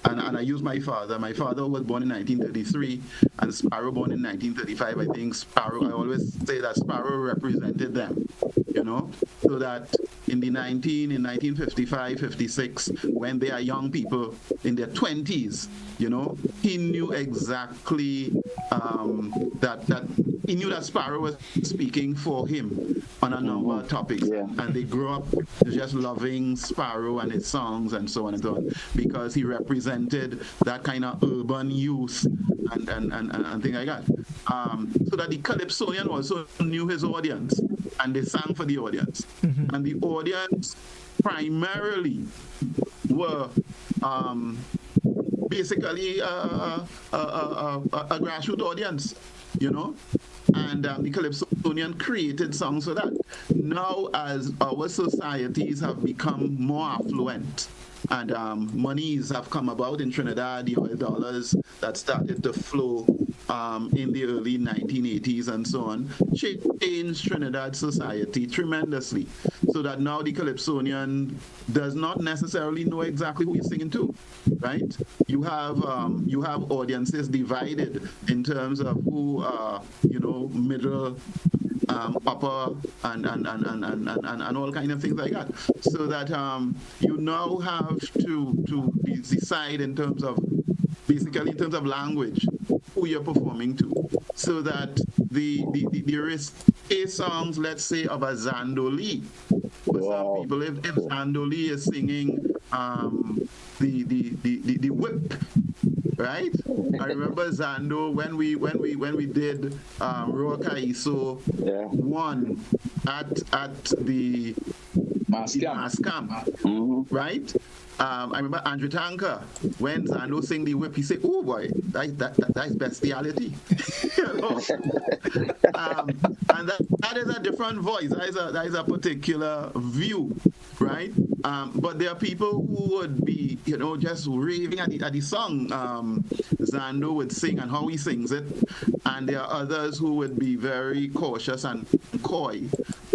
and I use my father. My father was born in 1933 and Sparrow born in 1935. I think Sparrow, I always say that Sparrow represented them, you know, so that in 1955, 56, when they are young people in their 20s, you know, he knew exactly that he knew that Sparrow was speaking for him on a number of topics. And they grew up just loving Sparrow and his songs and so on and so on, because he represented that kind of urban youth and things like that. So that the Calypsonian also knew his audience, and they sang for the audience. And the audience primarily were basically a grassroots audience, you know. And the Calypsonian created songs for that. Now, as our societies have become more affluent and monies have come about in Trinidad, the oil dollars that started to flow in the early 1980s and so on, changed Trinidad society tremendously, so that now the Calypsonian does not necessarily know exactly who he's singing to, right? You have audiences divided in terms of who are, you know, middle, upper, and all kind of things like that, so that you now have to decide in terms of, basically in terms of language, who you're performing to, so that the risque songs, let's say, of a Zandoli, for some people, if Zandoli is singing the whip, right? I remember Zando when we did Raw Kaiso 1 at the Mass Camp, right? I remember Andrew Tanker, when Zando sing the whip, he said, "Oh boy, that's bestiality." You know? And that is a different voice. That is a particular view, right? But there are people who would be, just raving at the song Zando would sing and how he sings it, and there are others who would be very cautious and coy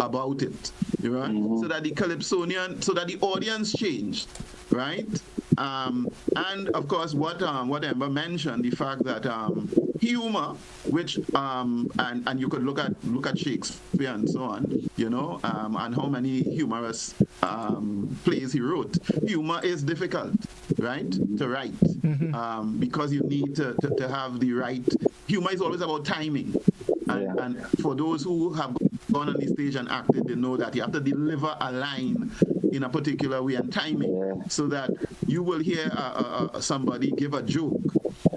about it, right? Mm-hmm. So that the audience changed, right? And of course, what Emma mentioned, the fact that humor, which and you could look at Shakespeare and so on, and how many humorous plays he wrote. Humor is difficult, right, to write, because you need to have the right. Humor is always about timing, and for those who have gone on the stage and acted, they know that you have to deliver a line in a particular way and timing, so that you will hear somebody give a joke,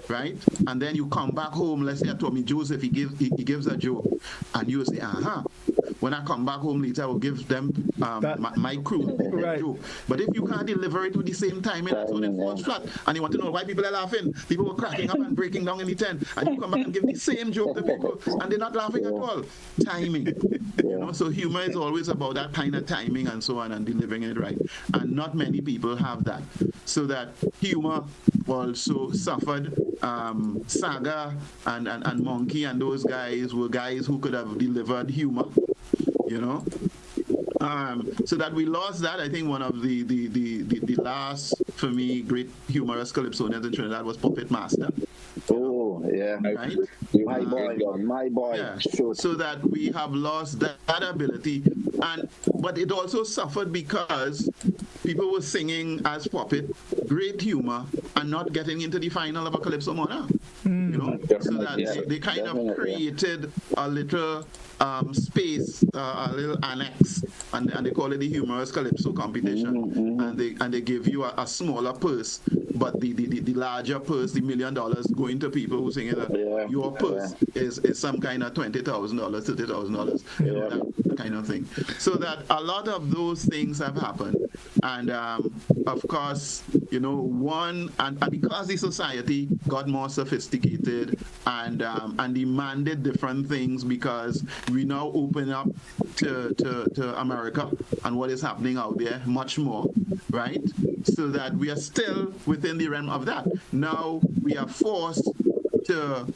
right? And then you come back home, let's say at Tommy Joseph, he gives a joke, and you say, when I come back home later, I will give them my crew a joke. But if you can't deliver it with the same timing, that's when it falls flat. And you want to know why people are laughing. People were cracking up and breaking down in the tent, and you come back and give the same joke to people, and they're not laughing at all. Timing. So humor is always about that kind of timing and so on, and delivering it right. And not many people have that. So that humor also suffered. Saga and Monkey and those guys were guys who could have delivered humor, so that we lost that. I think one of the last, for me, great humorous calypsonians in Trinidad was Puppet Master. Oh, yeah. Right? My boy. Yeah. So that we have lost that ability. But it also suffered because people were singing as puppet, great humor, and not getting into the final of a Calypso Monarch. So that they kind of created a little space, a little annex, and they call it the humorous Calypso competition. And they give you a smaller purse, but the larger purse, the $1 million, going to people who sing it. Your purse is some kind of $20,000, $30,000, that kind of thing. So that a lot of those things have happened, and of course, and because the society got more sophisticated and demanded different things, because we now open up to America and what is happening out there much more, right? So that we are still within the realm of that. Now we are forced to,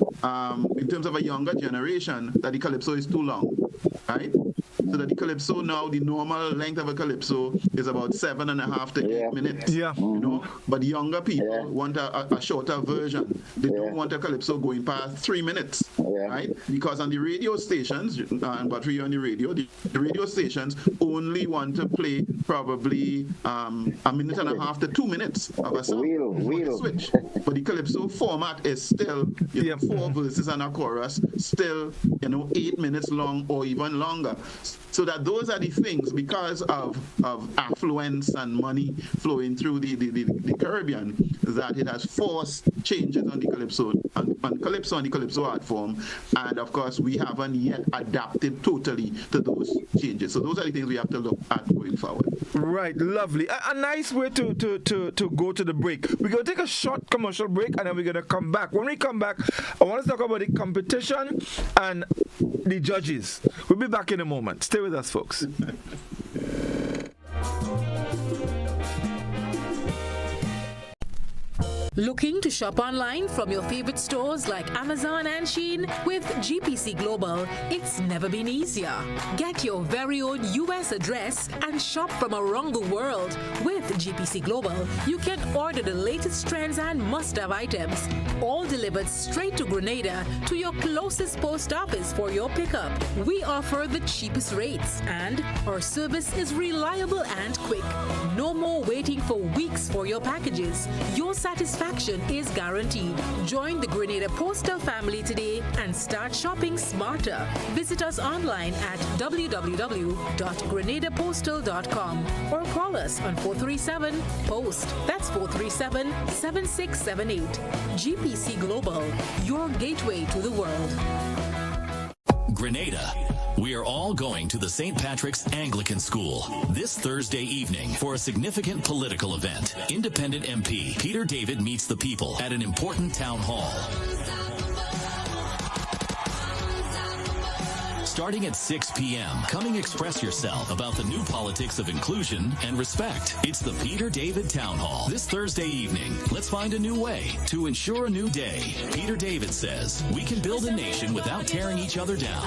in terms of a younger generation, that the calypso is too long, right? So that the calypso now, the normal length of a calypso is about 7.5 to 8 minutes. Yeah. But younger people want a shorter version. They don't want a calypso going past 3 minutes, right? Because on the radio stations, and Godfrey on the radio stations only want to play probably 1.5 minutes to 2 minutes of a song. Switch. But the calypso format is still 4 verses and a chorus, still 8 minutes long or even longer. So that those are the things, because of affluence and money flowing through the Caribbean, that it has forced changes on the calypso, on the calypso art form. And of course, we haven't yet adapted totally to those changes. So those are the things we have to look at going forward. Right, lovely. A nice way to go to the break. We're going to take a short commercial break, and then we're going to come back. When we come back, I want to talk about the competition and the judges. We'll be back in a moment. Stay with us, folks. Looking to shop online from your favorite stores like Amazon and Shein? With GPC Global, it's never been easier. Get your very own US address and shop from around the world. With GPC Global, you can order the latest trends and must-have items, all delivered straight to Grenada to your closest post office for your pickup. We offer the cheapest rates, and our service is reliable and quick. No more waiting for weeks for your packages. Your satisfaction is guaranteed. Join the Grenada Postal family today and start shopping smarter. Visit us online at www.grenadapostal.com or call us on 437-POST. That's 437-7678. GPC Global, your gateway to the world. Grenada. We are all going to the St. Patrick's Anglican School this Thursday evening for a significant political event. Independent MP Peter David meets the people at an important town hall. Starting at 6 p.m., come express yourself about the new politics of inclusion and respect. It's the Peter David Town Hall this Thursday evening. Let's find a new way to ensure a new day. Peter David says we can build a nation without tearing each other down.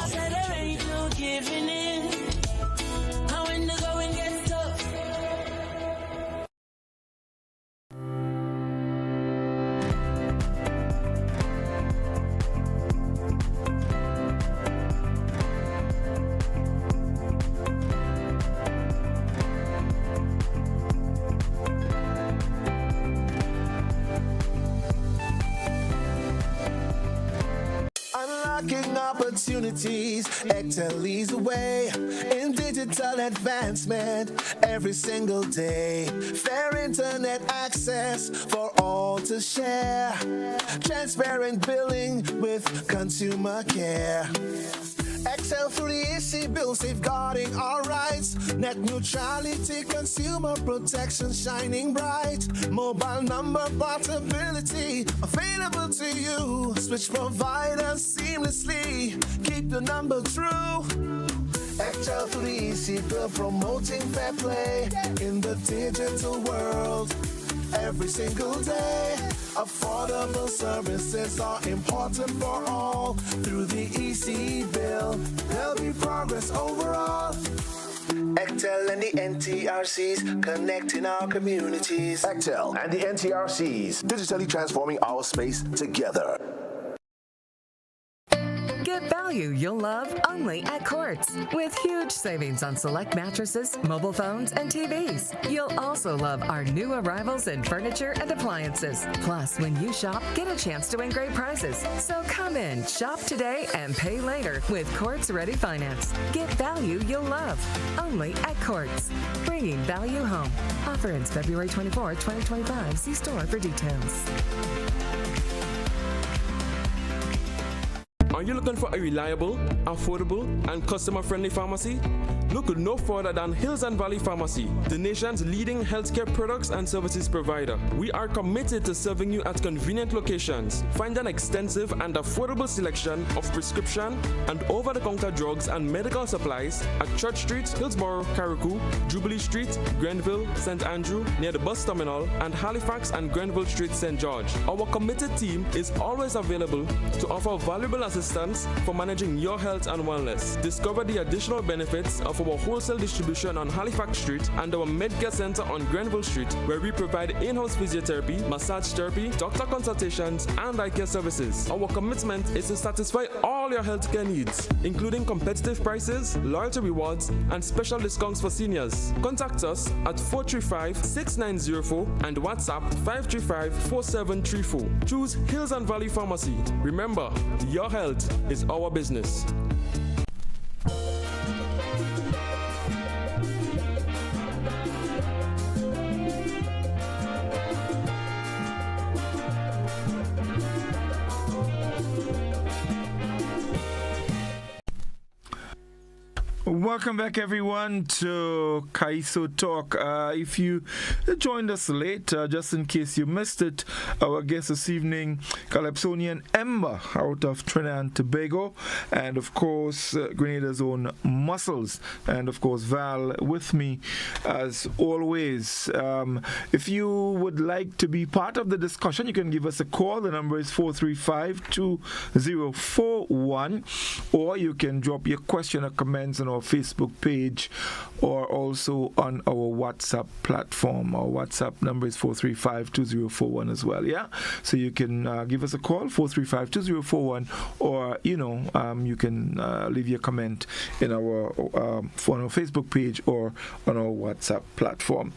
Unlocking opportunities, Excel leads the way in digital advancement every single day. Fair internet access for all to share. Transparent billing with consumer care. Excel 3EC bill safeguarding our rights. Net neutrality, consumer protection shining bright. Mobile number portability available to you. Switch providers seamlessly. Keep the number true. Excel 3EC bill promoting fair play in the digital world. Every single day, affordable services are important for all. Through the EC bill, there'll be progress overall. Excel and the NTRCs connecting our communities. Excel and the NTRCs digitally transforming our space together. Get value you'll love only at Quartz. With huge savings on select mattresses, mobile phones, and TVs. You'll also love our new arrivals in furniture and appliances. Plus, when you shop, get a chance to win great prizes. So come in, shop today, and pay later with Quartz Ready Finance. Get value you'll love only at Quartz. Bringing value home. Offer ends February 24, 2025. See store for details. Are you looking for a reliable, affordable, and customer-friendly pharmacy? Look no further than Hills and Valley Pharmacy, the nation's leading healthcare products and services provider. We are committed to serving you at convenient locations. Find an extensive and affordable selection of prescription and over-the-counter drugs and medical supplies at Church Street, Hillsborough, Carriacou, Jubilee Street, Grenville, St. Andrew, near the bus terminal, and Halifax and Grenville Street, St. George. Our committed team is always available to offer valuable assistance for managing your health and wellness. Discover the additional benefits of our wholesale distribution on Halifax Street and our Medcare Center on Grenville Street, where we provide in-house physiotherapy, massage therapy, doctor consultations, and eye care services. Our commitment is to satisfy all your healthcare needs, including competitive prices, loyalty rewards, and special discounts for seniors. Contact us at 435-6904 and WhatsApp 535-4734. Choose Hills and Valley Pharmacy. Remember, your health is our business. Welcome back, everyone, to Kaiso Talk. If you joined us late, just in case you missed it, our guest this evening, Calypsonian Ember out of Trinidad and Tobago, and of course, Grenada's own Muscles, and of course, Val with me as always. If you would like to be part of the discussion, you can give us a call. The number is 435-2041, or you can drop your question or comments on our Facebook page or also on our WhatsApp platform. Our WhatsApp number is 435-2041 as well, yeah? So you can give us a call, 435-2041, or, you can leave your comment in our on our Facebook page or on our WhatsApp platform.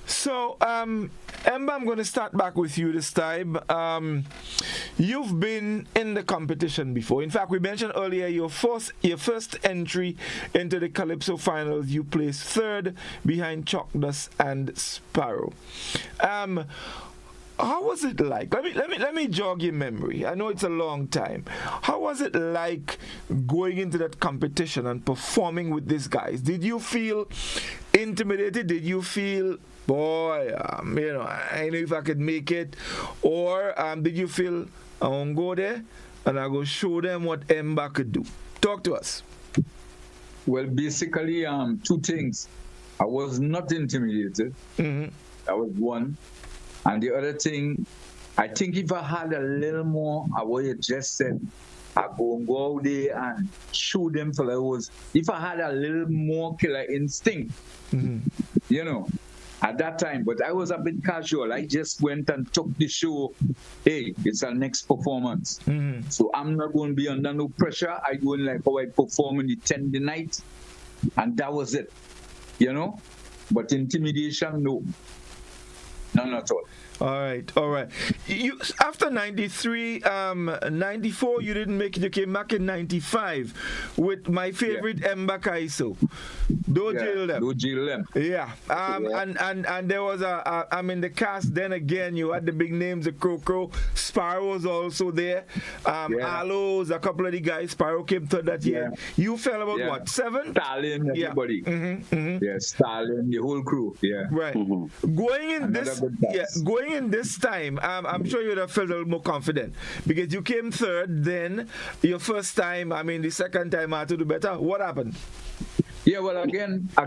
So, Ember, I'm going to start back with you this time. You've been in the competition before. In fact, we mentioned earlier your first entry into the Calypso finals. You placed 3rd behind Chalk Dust and Sparrow. how was it like? Let me jog your memory. I know it's a long time. How was it like going into that competition and performing with these guys? Did you feel intimidated? Did you feel, boy, I know if I could make it? Or did you feel, I won't go there and I go show them what Emba could do? Talk to us. Well, basically, two things. I was not intimidated. Mm-hmm. That was one. And the other thing, I think if I had a little more of what you just said, I go out there and show them for like was. If I had a little more killer instinct, at that time. But I was a bit casual. I just went and took the show. Hey, it's our next performance. Mm-hmm. So I'm not going to be under no pressure. I go in like how I perform in the 10 the night. And that was it. But intimidation, no. None at all. All right. You after 93, 94, you didn't make it. You came back in 95 with my favorite Emba Kaiso. Don't jail them. Yeah. And there was the cast. Then again, you had the big names. The Crow. Sparrow was also there. Aloes, a couple of the guys. Sparrow came third that year. You fell about what? 7? Stalin, everybody. Yeah, Stalin, the whole crew. Yeah. Right. Mm-hmm. Going in this time, I'm sure you would have felt a little more confident because you came third. Then your first time, the second time I had to do better. What happened? Yeah, well, again, I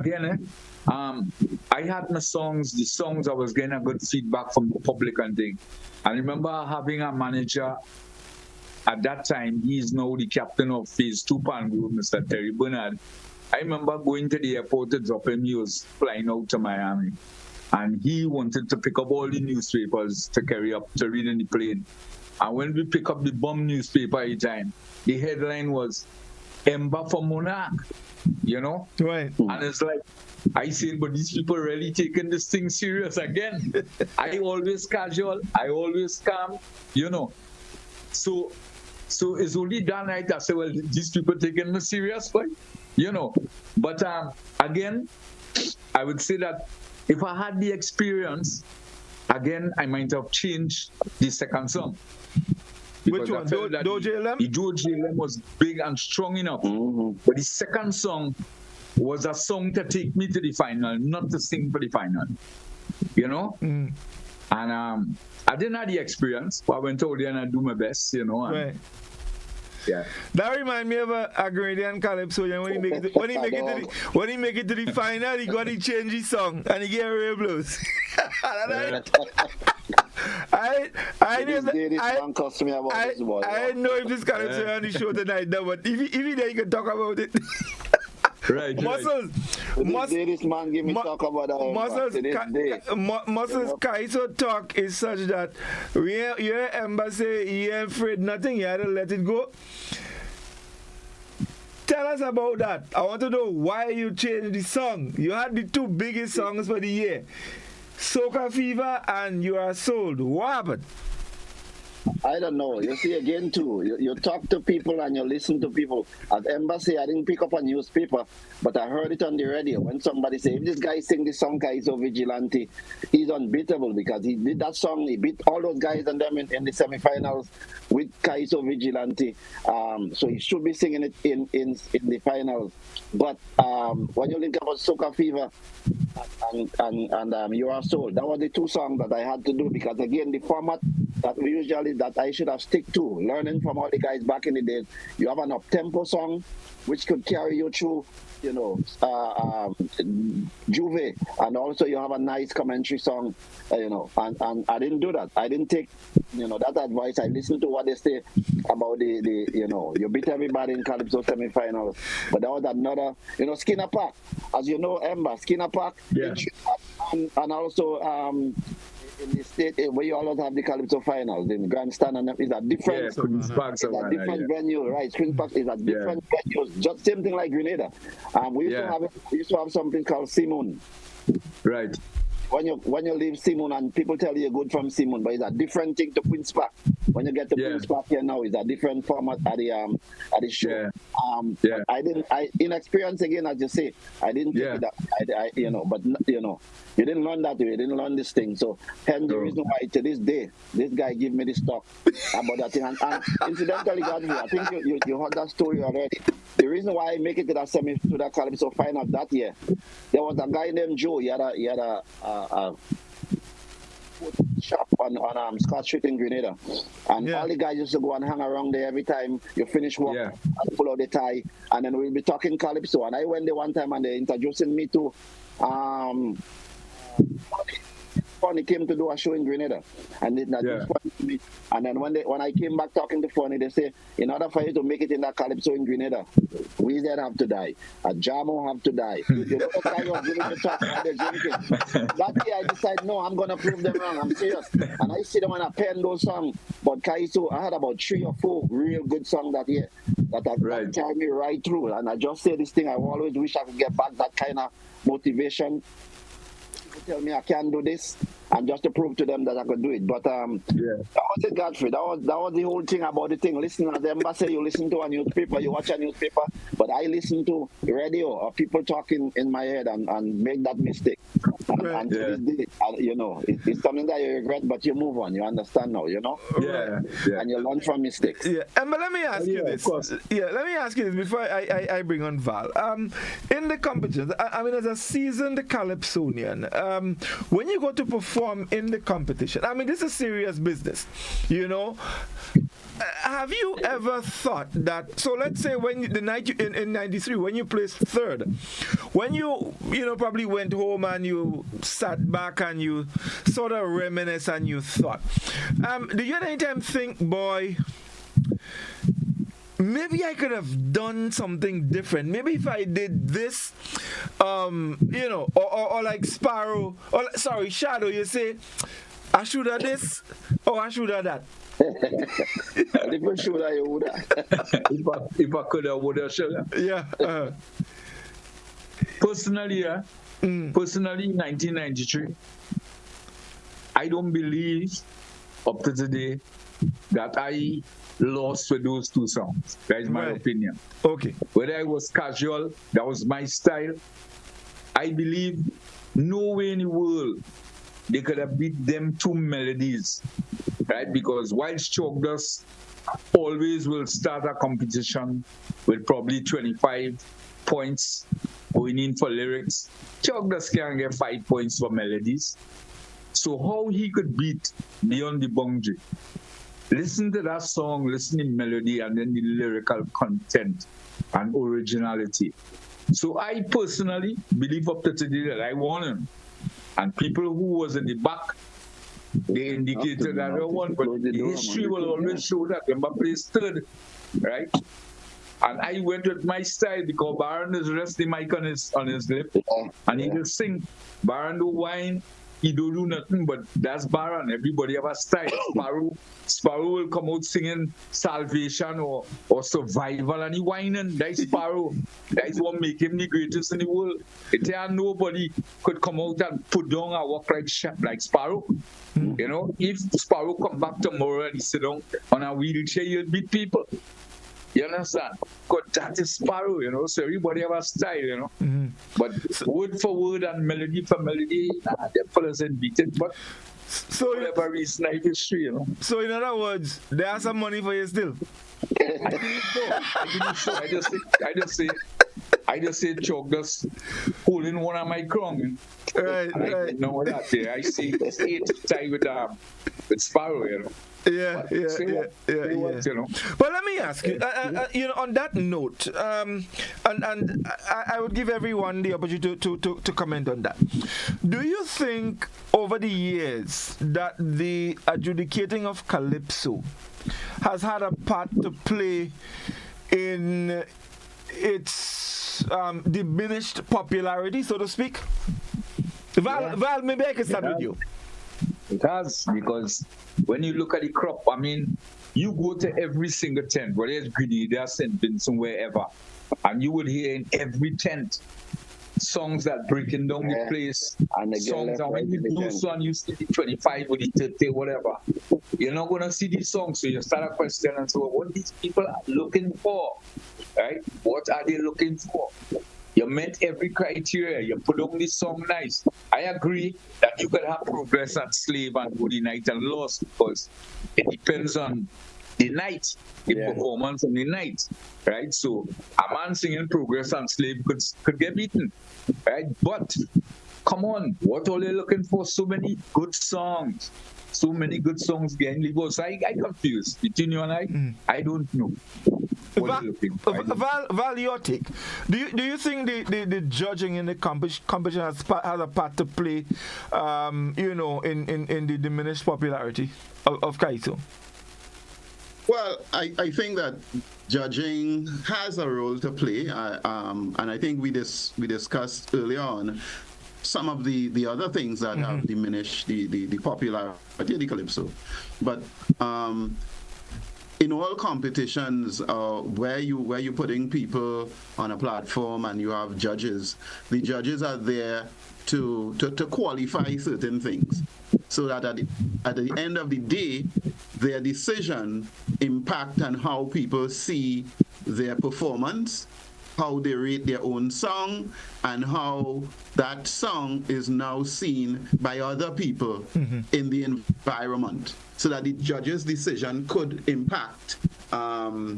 had my songs. The songs I was getting a good feedback from the public and thing. I remember having a manager at that time. He is now the captain of Phase 2 Pan Group, Mr. Terry Bernard. I remember going to the airport to drop him. He was flying out to Miami. And he wanted to pick up all the newspapers to carry up to read in the plane. And when we pick up the bum newspaper each time, the headline was Emba for Monarch, Right. And it's like, I said, but these people really taking this thing serious again. I always casual, I always calm, So it's only that night I said, well, these people taking me serious, but, But again, I would say that if I had the experience, again, I might have changed the second song. Which one? Dojlem? The Dojlem was big and strong enough. Mm-hmm. But the second song was a song to take me to the final, not to sing for the final. And I didn't have the experience, but I went out there and I do my best, Right. Yeah. That reminds me of a Grenadian Calypso. When he make it to the final, he got to change his song and he get real blues. I didn't know if this Calypso on the show tonight, but if he there, you can talk about it. Right. Muscles. This man give me talk about that. Muscles Kaiso talk is such that your embassy, he ain't afraid nothing, he had to let it go. Tell us about that. I want to know why you changed the song. You had the two biggest songs for the year, Soca Fever and You Are Sold. What happened? I don't know. You see, again, too, you talk to people and you listen to people. At Embassy, I didn't pick up a newspaper, but I heard it on the radio when somebody said, if this guy sing this song, Kaiso Vigilante, he's unbeatable because he did that song. He beat all those guys and them in the semifinals with Kaiso Vigilante. So he should be singing it in the finals. But when you link about Soca Fever and You Are Soul, that were the two songs that I had to do because, again, the format that I should have stick to, learning from all the guys back in the days. You have an up-tempo song which could carry you through, Juve, and also you have a nice commentary song, and I didn't do that. I didn't take, that advice. I listened to what they say about the you beat everybody in Calypso semi-finals, but that was another, Skinner Park, as you know, Emba, Skinner Park, yeah. and also, in the state where you always have the Calypso finals in Grandstand, and it's a different, venue, right? Queen's Park is a different venue, just same thing like Grenada. We used to have something called Simon. Right. when you leave Simon and people tell you you're good from Simon, but it's a different thing to Queen's Park. When you get to Queen's Park here now, it's a different format at the show. In experience again, as you say, I didn't take it up. But you didn't learn that way. You didn't learn this thing. So hence the reason why to this day, this guy give me this talk about that thing. And incidentally, Godfrey, I think you heard that story already. The reason why I make it to that to that Calypso final that year, there was a guy named Joe. He had a shop on Scott Street in Grenada, and all the guys used to go and hang around there every time you finish work and pull out the tie, and then we'll be talking Calypso. And I went there one time and they introducing me to Funny came to do a show in Grenada, and and then when I came back talking to Funny, they say, in order for you to make it in that Calypso in Grenada, we then have to die. A Jamo have to die. You know the guy was giving the talk and they're drinking. That year I decided, no, I'm gonna prove them wrong. I'm serious. And I sit down and I pen those songs. But Kaiso, I had about 3 or 4 real good songs that year that carried me right through. And I just say this thing, I always wish I could get back that kind of motivation. Tell me I can do this, and just to prove to them that I could do it. But that was it, Godfrey. That was the whole thing about the thing. Listen, as the embassy, you listen to a newspaper, you watch a newspaper, but I listen to radio or people talking in my head and make that mistake. And to this day, it's something that you regret, but you move on. You understand now, and you learn from mistakes. Yeah, but let me ask you this. Let me ask you this before I bring on Val. In the competitions, I mean, as a seasoned Calypsonian, when you go to perform in the competition, I mean, this is serious business, Have you ever thought that, so let's say when the night in 93, when you placed third, when you probably went home and you sat back and you sort of reminisce and you thought, did you at any time think, boy, maybe I could have done something different. Maybe if I did this, or like Sparrow, Shadow, you say, I should have this, or I should have that. Different should I would have. If I could have, would have, should have. Yeah. Personally, in 1993, I don't believe up to today that I lost with those 2 songs. That is my opinion. Okay. Whether I was casual, that was my style. I believe no way in the world they could have beat them 2 melodies, right? Because whilst Chalk Dust always will start a competition with probably 25 points going in for lyrics, Chalk Dust can get 5 points for melodies. So how he could beat Beyond the Boundary? Listen to that song, listen to the melody, and then the lyrical content and originality. So I personally believe up to today that I won him. And people who was in the back, they indicated that I won, but history will always show that Remember plays third, right? And I went with my style because Baron is resting mic on his lip, and he will sing. Baron do whine, he don't do nothing, but that's Baron. Everybody have a style. Sparrow will come out singing Salvation or Survival, and he whining. That's Sparrow. That's what make him the greatest in the world. Nobody could come out and put down a walk like Sparrow. If Sparrow come back tomorrow and he sit down on a wheelchair, he'll beat people. You understand? Because that is Sparrow, so everybody have a style, But word for word and melody for melody, them fellas ain't beat it. But for whatever reason, I history, So in other words, there are some money for you still. I believe so. I just say Chalk Dust holding one of my crown. Right. I know that. Yeah, I see it's 8 tie with Sparrow, Yeah. But let me ask you, on that note, and I would give everyone the opportunity to comment on that. Do you think over the years that the adjudicating of Calypso has had a part to play in its diminished popularity, so to speak? Val, maybe I can start with you. It has, because when you look at the crop, I mean, you go to every single tent, whether it's Grenada, St. Vincent, wherever, and you would hear in every tent songs that breaking down the place, and songs that when you do song, you see the 25 or the 30, whatever. You're not going to see these songs, so you start a question and so what these people are looking for, right? What are they looking for? You met every criteria. You put on this song nice. I agree that you could have Progress and Slave and Body Night and Lost because it depends on the night, the performance on the night, right? So a man singing Progress and Slave could get beaten, right? But come on, what are they looking for? So many good songs. So many good songs behind the voice. I confused between you and I don't know. Val, your take. Do you think the judging in the competition has a part to play, in the diminished popularity of Kaiso? Well, I think that judging has a role to play, and I think we discussed earlier on some of the other things that have diminished the popularity of the Calypso. But in all competitions where you're putting people on a platform and you have judges, the judges are there to qualify certain things, so that at the end of the day, their decision impact on how people see their performance, how they rate their own song, and how that song is now seen by other people in the environment, so that the judge's decision could impact any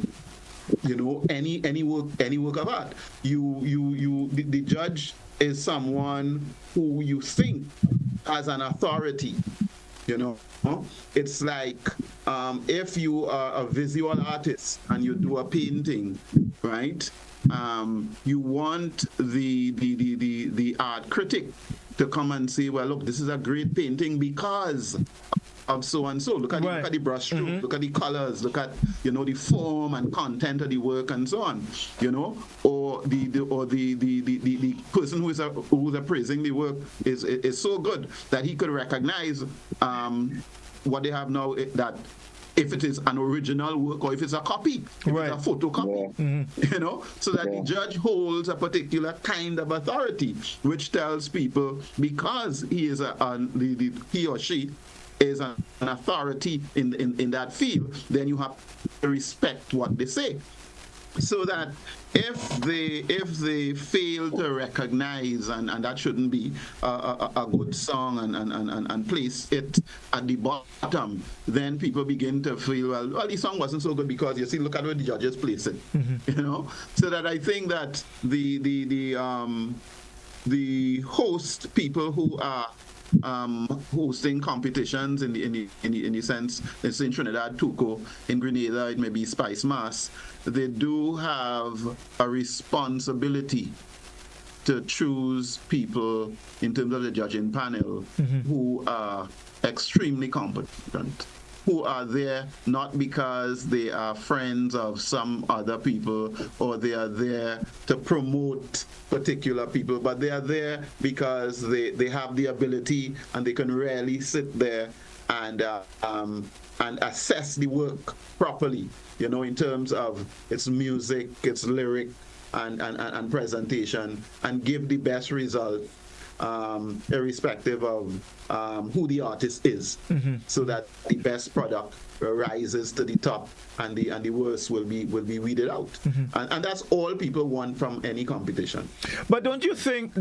work of art. The judge is someone who you think has an authority. It's like if you are a visual artist and you do a painting, right? You want the art critic to come and say, well, look, this is a great painting because of so and so. Look at the brush stroke, look at the colors, look at the form and content of the work and so on. Or the person who's appraising the work is so good that he could recognize what they have now, that if it is an original work or if it's a copy, if it's a photocopy, so that the judge holds a particular kind of authority, which tells people because he is he or she is an authority in that field, then you have to respect what they say. So that if they fail to recognize, and that shouldn't be a good song and place it at the bottom, then people begin to feel, well, the song wasn't so good because you see, look at where the judges place it. So that I think that the host people who are hosting competitions in the sense, it's in Trinidad, Tuco, in Grenada, it may be Spice Mass, they do have a responsibility to choose people in terms of the judging panel who are extremely competent, who are there not because they are friends of some other people or they are there to promote particular people, but they are there because they have the ability and they can really sit there and assess the work properly, in terms of its music, its lyric, and presentation, and give the best result, irrespective of who the artist is, so that the best product rises to the top and the worst will be weeded out. And that's all people want from any competition. But don't you think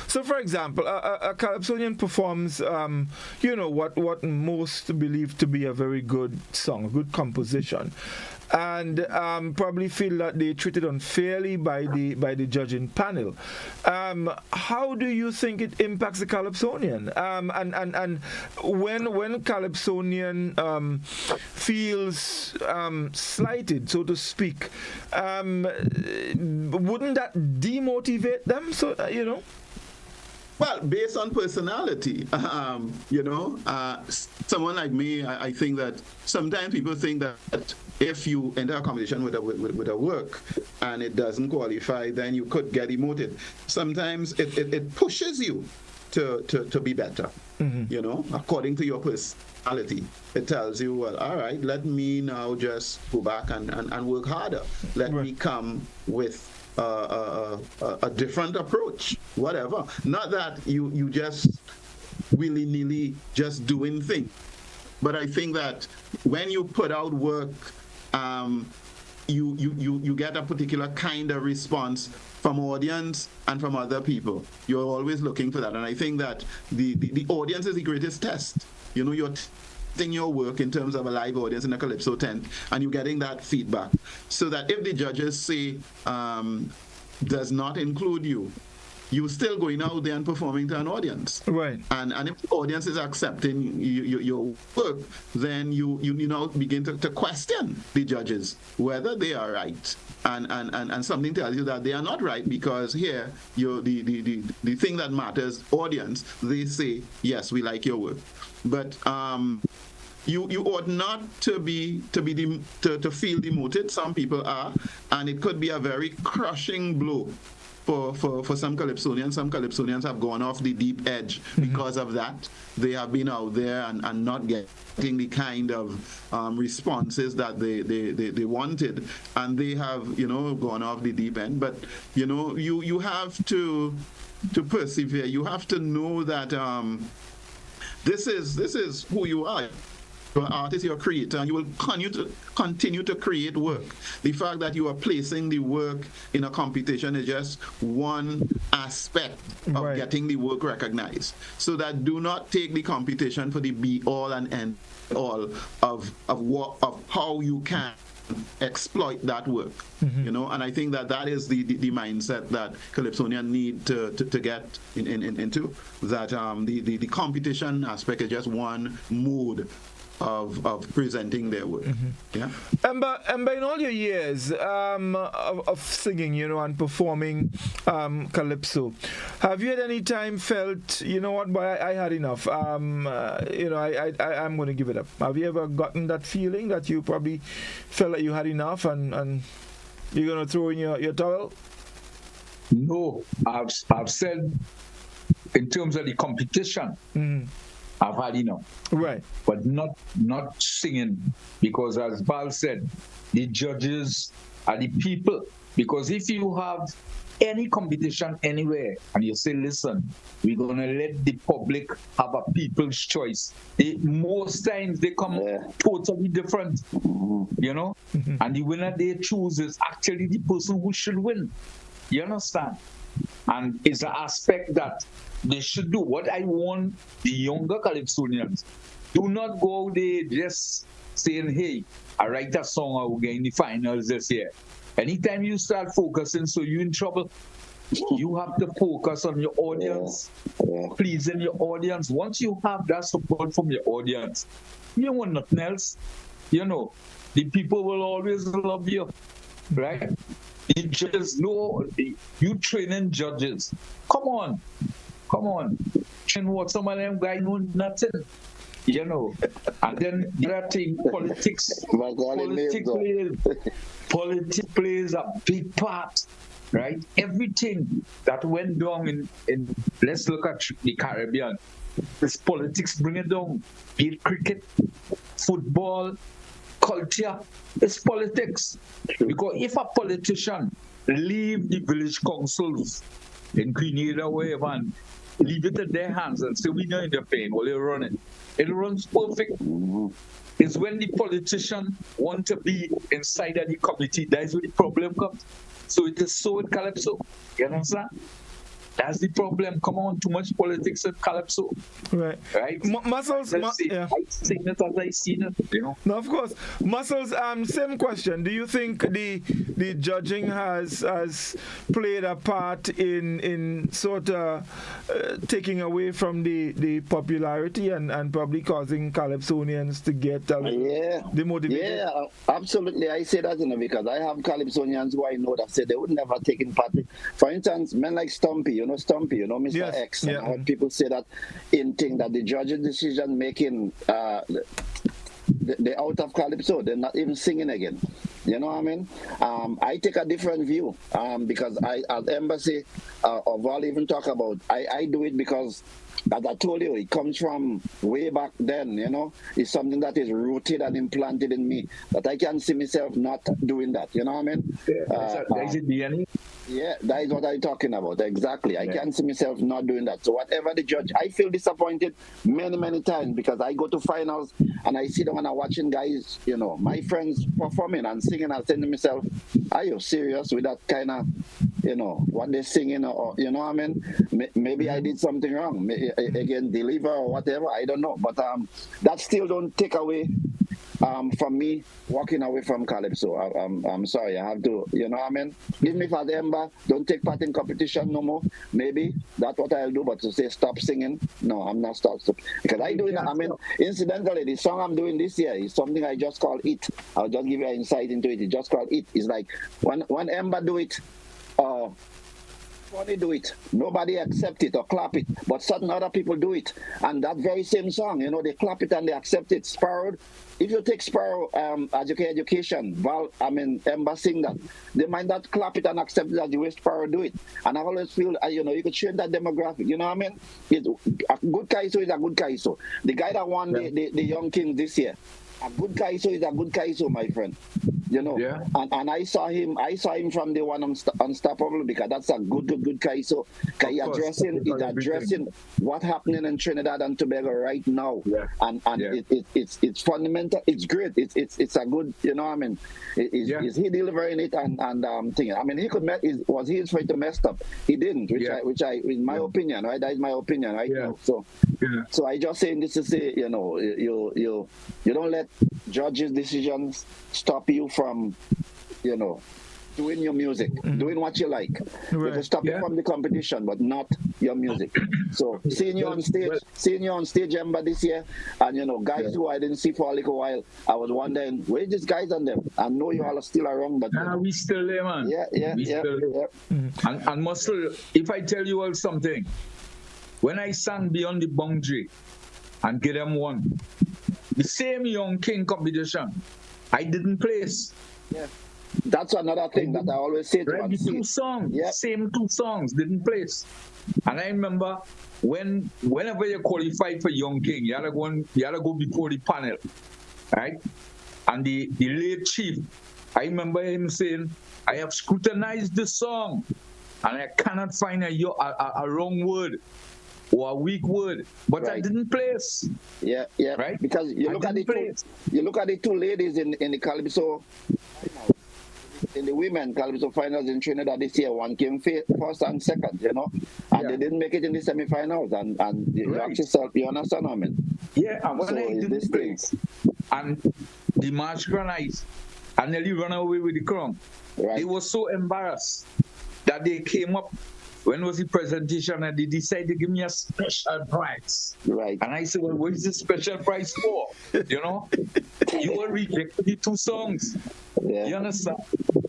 so for example, a Calypsonian performs what most believe to be a very good song, a good composition, and probably feel that they treated unfairly by the judging panel. How do you think it impacts the Calypsonian? And when Calypsonian feels slighted, so to speak, wouldn't that demotivate them? So Well, based on personality, someone like me, I think that sometimes people think that if you enter a competition with a work and it doesn't qualify, then you could get demoted. Sometimes it pushes you to be better, according to your personality. It tells you, well, all right, let me now just go back and work harder. Let me come with a different approach, whatever. Not that you just willy-nilly just doing things. But I think that when you put out work, you get a particular kind of response from audience and from other people. You're always looking for that. And I think that the audience is the greatest test. You know, you're testing your work in terms of a live audience in a Calypso tent, and you're getting that feedback. So that if the judges say does not include you, you're still going out there and performing to an audience. Right. And if the audience is accepting your work, then you now begin to question the judges, whether they are right. And something tells you that they are not right, because here, the thing that matters, audience, they say, yes, we like your work. But you ought not to feel demoted. Some people are, and it could be a very crushing blow for some Calypsonians. Some Calypsonians have gone off the deep edge because of that. They have been out there and not getting the kind of responses that they wanted, and they have, gone off the deep end. But, you have to persevere. You have to know that this is who you are. You're an artist, you're a creator, and you will continue to create work. The fact that you are placing the work in a competition is just one aspect of getting the work recognized. So that do not take the competition for the be-all and end-all of how you can exploit that work. And I think that is the mindset that Calypsonians need to get into, that the competition aspect is just one mode of presenting their work. Yeah. And in all your years of singing, and performing Calypso, have you at any time felt, what, boy, I had enough? I'm going to give it up. Have you ever gotten that feeling that you probably felt that you had enough and you're going to throw in your towel? No, I've said in terms of the competition, I've had enough. Right. But not singing, because as Val said, the judges are the people. Because if you have any competition anywhere and you say, listen, we're going to let the public have a people's choice, most times they come totally different, and the winner they choose is actually the person who should win. You understand? And it's an aspect that they should do. What I want the younger Calypsonians, do not go there just saying, hey, I write a song, I will get in the finals this year. Anytime you start focusing, so you're in trouble. You have to focus on your audience, pleasing your audience. Once you have that support from your audience, you don't want nothing else. The people will always love you, right? The judges know, you training judges. Come on. Train what some of them guys know nothing. And then the other thing, politics plays a big part, right? Everything that went down in let's look at the Caribbean. This politics bring it down. Be it cricket, football, culture, it's politics. Because if a politician leave the village councils in Queen or wherever and leave it in their hands and say, we know in the pain, well, they run it. It runs perfect. It's when the politician want to be inside of the committee, that's where the problem comes. So it is so in Calypso. You understand? That's the problem. Come on, too much politics in Calypso. Right. Muscles. I seen it as I seen it, No, of course. Muscles, same question. Do you think the judging has played a part in sort of taking away from the popularity and probably causing Calypsonians to get demotivated? Yeah, absolutely. I say that, because I have Calypsonians who I know that said they would never take in part. For instance, men like Stumpy, Mr. Yes. X. And I heard people say that that the judge's decision making, they're out of Calypso. They're not even singing again. You know what I mean? I take a different view because as Embassy or Val even talk about, I do it because, as I told you, it comes from way back then, It's something that is rooted and implanted in me, that I can see myself not doing that, you know what I mean? Is it DNA? Yeah, that is what I'm talking about. Exactly. I can't see myself not doing that. So whatever the judge, I feel disappointed many times because I go to finals and I sit down and I'm watching guys, my friends performing and singing and saying to myself, are you serious with that kind of, what they're singing or you know what I mean? Maybe I did something wrong. Again, deliver or whatever. I don't know. But that still don't take away from me walking away from Calypso. I'm sorry, I have to, you know what I mean? Give me for the Ember, don't take part in competition no more. Maybe that's what I'll do, but to say stop singing, no, I'm not stop. Because I do it, incidentally, the song I'm doing this year is something I just call It. I'll just give you an insight into it. It's just called It. It's like when Ember do it, they do it. Nobody accept it or clap it, but certain other people do it. And that very same song, they clap it and they accept it. Sparrow, if you take Sparrow education, Ember sing that, they might not clap it and accept it as the way Sparrow do it. And I always feel, you could change that demographic. You know what I mean? A good Kaiso is a good Kaiso. The guy that won the Young King this year, a good Kaiso is a good Kaiso, my friend. And I saw him from the one Unstoppable because that's a good Kaiso. He's addressing what's happening in Trinidad and Tobago right now. Yeah. And it's fundamental. It's great. It's a good, you know what I mean? Is he delivering it and thinking? I mean, he could was he afraid to mess up? He didn't, which I in my opinion, right? That is my opinion right now. So I just saying this to say, you don't let judges' decisions stop you from, doing your music, doing what you like. Right. You can stop you from the competition, but not your music. So seeing you on stage, Ember, this year, and guys who I didn't see for a little while, I was wondering, where these guys on them? I know you all are still around, but we still there, man. We still there. And Muscle, if I tell you all something, when I sang Beyond the Boundary and get them one, the same Young King competition, I didn't place. Yeah. That's another thing that I always say to them. Same two songs, didn't place. And I remember whenever you qualified for Young King, you had to go before the panel, right? And the late chief, I remember him saying, I have scrutinized the song and I cannot find a wrong word or a weak word, but I didn't place. Yeah. Right? Because you look at the two ladies in the Calypso, in the women Calypso finals in Trinidad this year, one came first and second, and they didn't make it in the semifinals, and you ask yourself, you understand what I mean? Yeah, and when I didn't place, and the March Granite, and nearly run away with the crown, they were so embarrassed that they came up. When was the presentation and they decided to give me a special prize? Right. And I said, well, what is the special prize for? You were rejected the two songs. Yeah. You understand?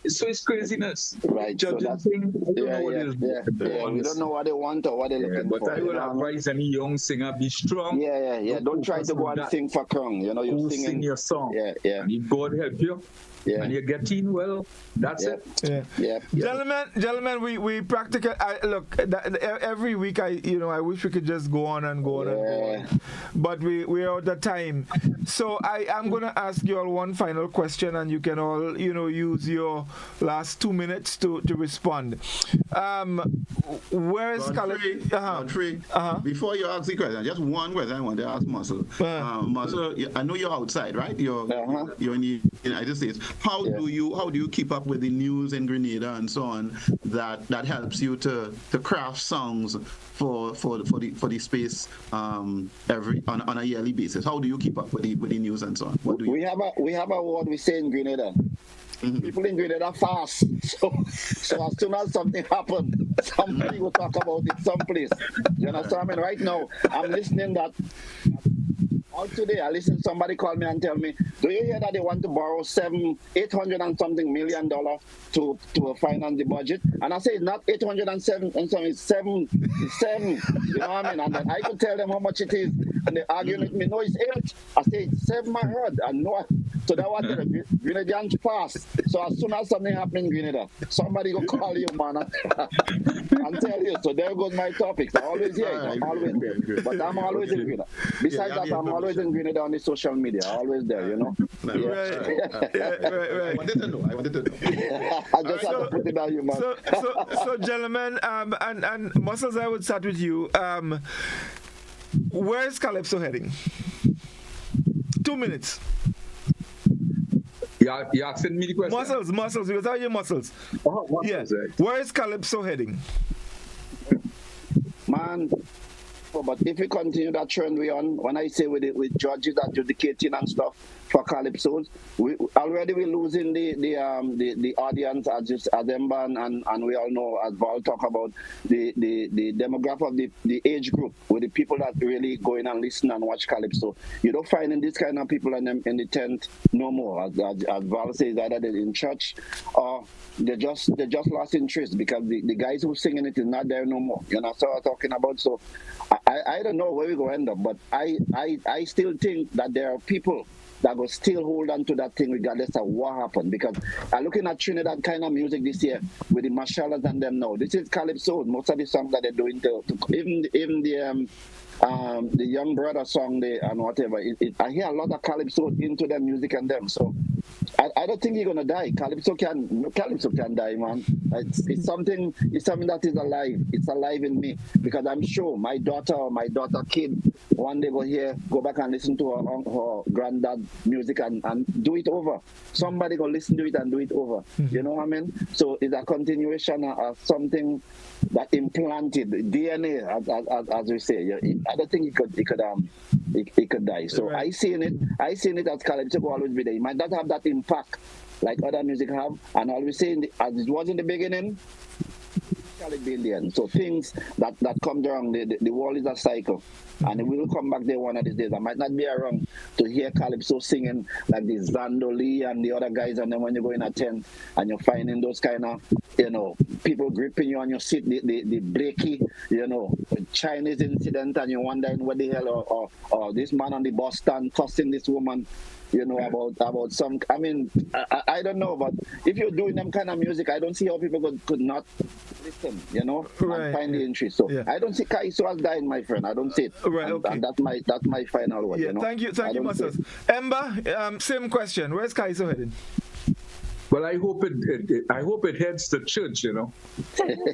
So it's craziness. Right. Judging thing, we don't know what it is. We don't know what they want or what they're looking for. But I will advise any young singer, be strong. Yeah. Don't try to go and sing for crown. You're sing your song. Yeah. And if God help you, and you're getting well, that's it. Yeah. Gentlemen, we practically look every week. I wish we could just go on and go on, but we're out of time. So I'm gonna ask you all one final question, and you can all use your last 2 minutes to respond. Where is Godfrey? Before you ask the question, just one question I want to ask Muscle. Muscle, I know you're outside, right? You're in the United States. How do you keep up with the news in Grenada and so on that helps you to craft songs for the space on a yearly basis? How do you keep up with the news and so on? We have a word we say in Grenada. Mm-hmm. People in Grenada fast. So as soon as something happens, somebody will talk about it someplace. You understand? I mean, right now I'm listening that. All today, I listened. Somebody called me and tell me, "Do you hear that they want to borrow $800 and something million to finance the budget?" And I say, "It's not 807 and something. It's seven. You know what I mean?" And then I could tell them how much it is, and they argue with me. No, it's 8. I say, "It's 7. I heard." And no, So that was it. Grenadians fast. So as soon as something happens in Grenada, somebody go call you, man, and tell you. So there goes my topics. I always hear it. I'm always there. But I'm always in Grenada. Besides that, I'm always in Grenada on the social media. Always there, you know. Right. I wanted to know. I just have to put it down, you man. So gentlemen, and Muscles, I would start with you. Where is Calypso heading? 2 minutes. You asking me the question? Muscles. We were talking muscles. Yes. Right. Where is Calypso heading? Man, but if we continue that trend we on, when I say with judges adjudicating and stuff for Calypsos, we're losing the audience as Emba and we all know, as Val talk about the demographic of the age group with the people that really go in and listen and watch Calypso. You don't find in this kind of people in the tent no more, as Val says, either they're in church or they just lost interest because the guys who singing it is not there no more. You know, so I'm talking about. So I don't know where we're going to end up, but I still think that there are people that will still hold on to that thing regardless of what happened. Because I'm looking at Trinidad kind of music this year with the Marshallas and them now. This is Calypso. Most of the songs that they're doing, even the Young Brother song and whatever, I hear a lot of Calypso into their music and them. So I don't think he's gonna die. Calypso can die, man. It's something that is alive. It's alive in me because I'm sure my daughter or my daughter kid one day go back and listen to her granddad music and do it over. Somebody go listen to it and do it over. You know what I mean? So it's a continuation of something that implanted DNA, as we say. I don't think it could die. So right. I seen it as Calypso will always be there. It might not have that impact like other music have, and I always say as it was in the beginning, shall it be in the end. So things that come around, the world is a cycle, and it will come back there one of these days. I might not be around to hear Calypso singing like the Zandoli and the other guys, and then when you go in a tent and you're finding those kind of, people gripping you on your seat, the breaky, Chinese incident, and you're wondering what the hell, or this man on the bus stand cussing this woman, about some. I mean, I don't know, but if you're doing them kind of music, I don't see how people could not listen, and find the interest. So I don't see Kaiso as dying, my friend. I don't see it. Right. Okay. And that's my final word. Yeah. Thank you, Muscles. Emba, same question. Where's Kaiso heading? Well, I hope it heads to church,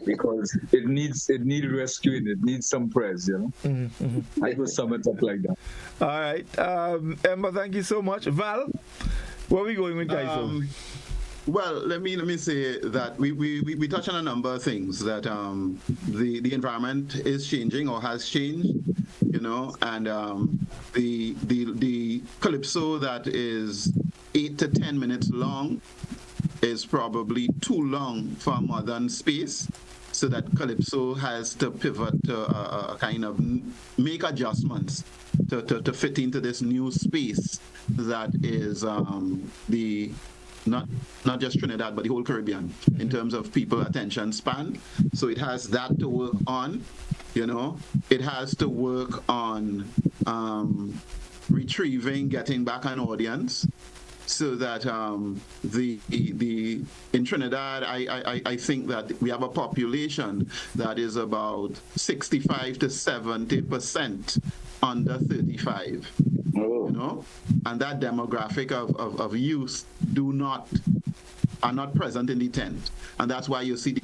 because it needs rescuing. It needs some prayers, I will sum it up like that. All right, Emma, thank you so much. Val, where are we going with Kaiso? Well, let me say that we touch on a number of things that the environment is changing or has changed, and the Calypso that is 8 to 10 minutes long is probably too long for a modern space, so that Calypso has to pivot to kind of make adjustments to fit into this new space that is not just Trinidad, but the whole Caribbean in terms of people attention span. So it has that to work on, It has to work on getting back an audience, so that in Trinidad, I think that we have a population that is about 65 to 70% under 35. And that demographic of youth are not present in the tent, and that's why you see the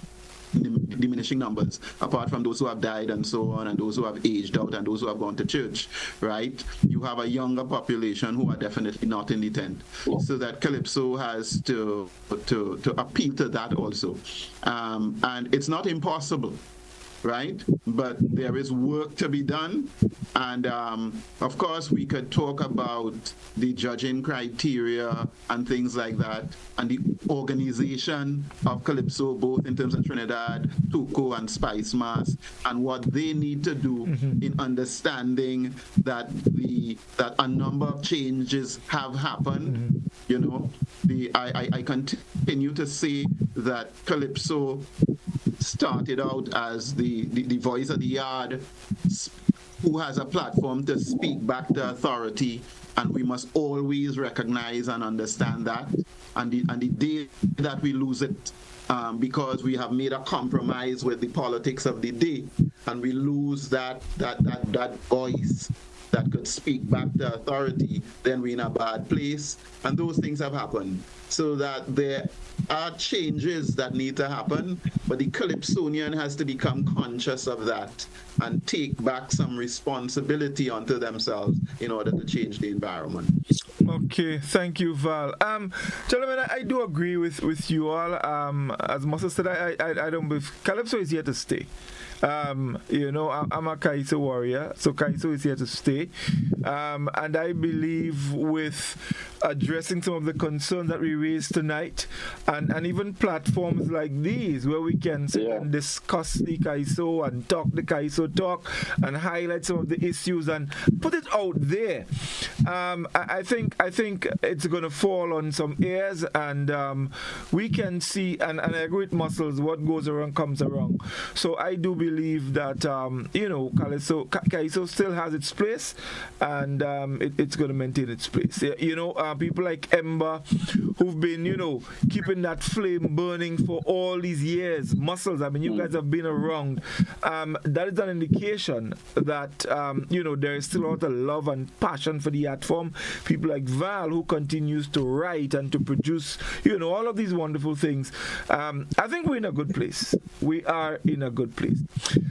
diminishing numbers, apart from those who have died and so on, and those who have aged out and those who have gone to church, right? You have a younger population who are definitely not in the tent. So that Calypso has to appeal to that also. And it's not impossible, right? But there is work to be done. And of course, we could talk about the judging criteria and things like that, and the organization of Calypso, both in terms of Trinidad, Tuco, and Spice Mass, and what they need to do in understanding that a number of changes have happened. I continue to say that Calypso started out as the voice of the yard, who has a platform to speak back to authority, and we must always recognize and understand that. And the day that we lose it, because we have made a compromise with the politics of the day, and we lose that voice that could speak back to authority, then we're in a bad place. And those things have happened. So that there are changes that need to happen, but the Calypsonian has to become conscious of that and take back some responsibility onto themselves in order to change the environment. Okay, thank you, Val. Gentlemen, I do agree with you all. As Muscle said, I don't believe Calypso is here to stay. I'm a Kaiso warrior, so Kaiso is here to stay. And I believe with addressing some of the concerns that we raised tonight, and even platforms like these where we can sit and discuss the Kaiso and talk the Kaiso talk and highlight some of the issues and put it out there. I think it's going to fall on some ears, and we can see, and I agree with Muscles, what goes around comes around. So I do believe that Kaiso still has its place, and it's going to maintain its place. People like Ember, who've been keeping that flame burning for all these years. Muscles, I mean, you guys have been around. That is an indication that there is still a lot of love and passion for the art form. People like Val, who continues to write and to produce all of these wonderful things. I think we're in a good place. We are in a good place.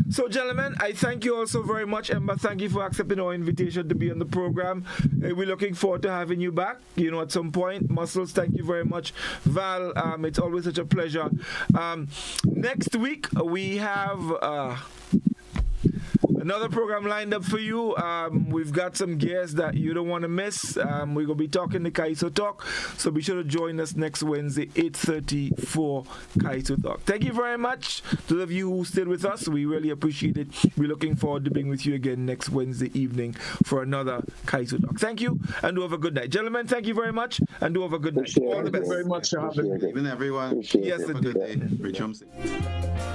So, gentlemen, I thank you all so very much. Ember, thank you for accepting our invitation to be on the program. We're looking forward to having you back, at some point. Muscles, thank you very much. Val, it's always such a pleasure. Next week, we have another program lined up for you. We've got some guests that you don't want to miss. We're going to be talking the Kaiso Talk, so be sure to join us next Wednesday, 8:30 for Kaiso Talk. Thank you very much to those of you who stayed with us. We really appreciate it. We're looking forward to being with you again next Wednesday evening for another Kaiso Talk. Thank you, and do have a good night. Gentlemen, thank you very much, and do have a good night. All the best. Very much for having me. Even everyone. Yes, have a good day. Rich Humsey.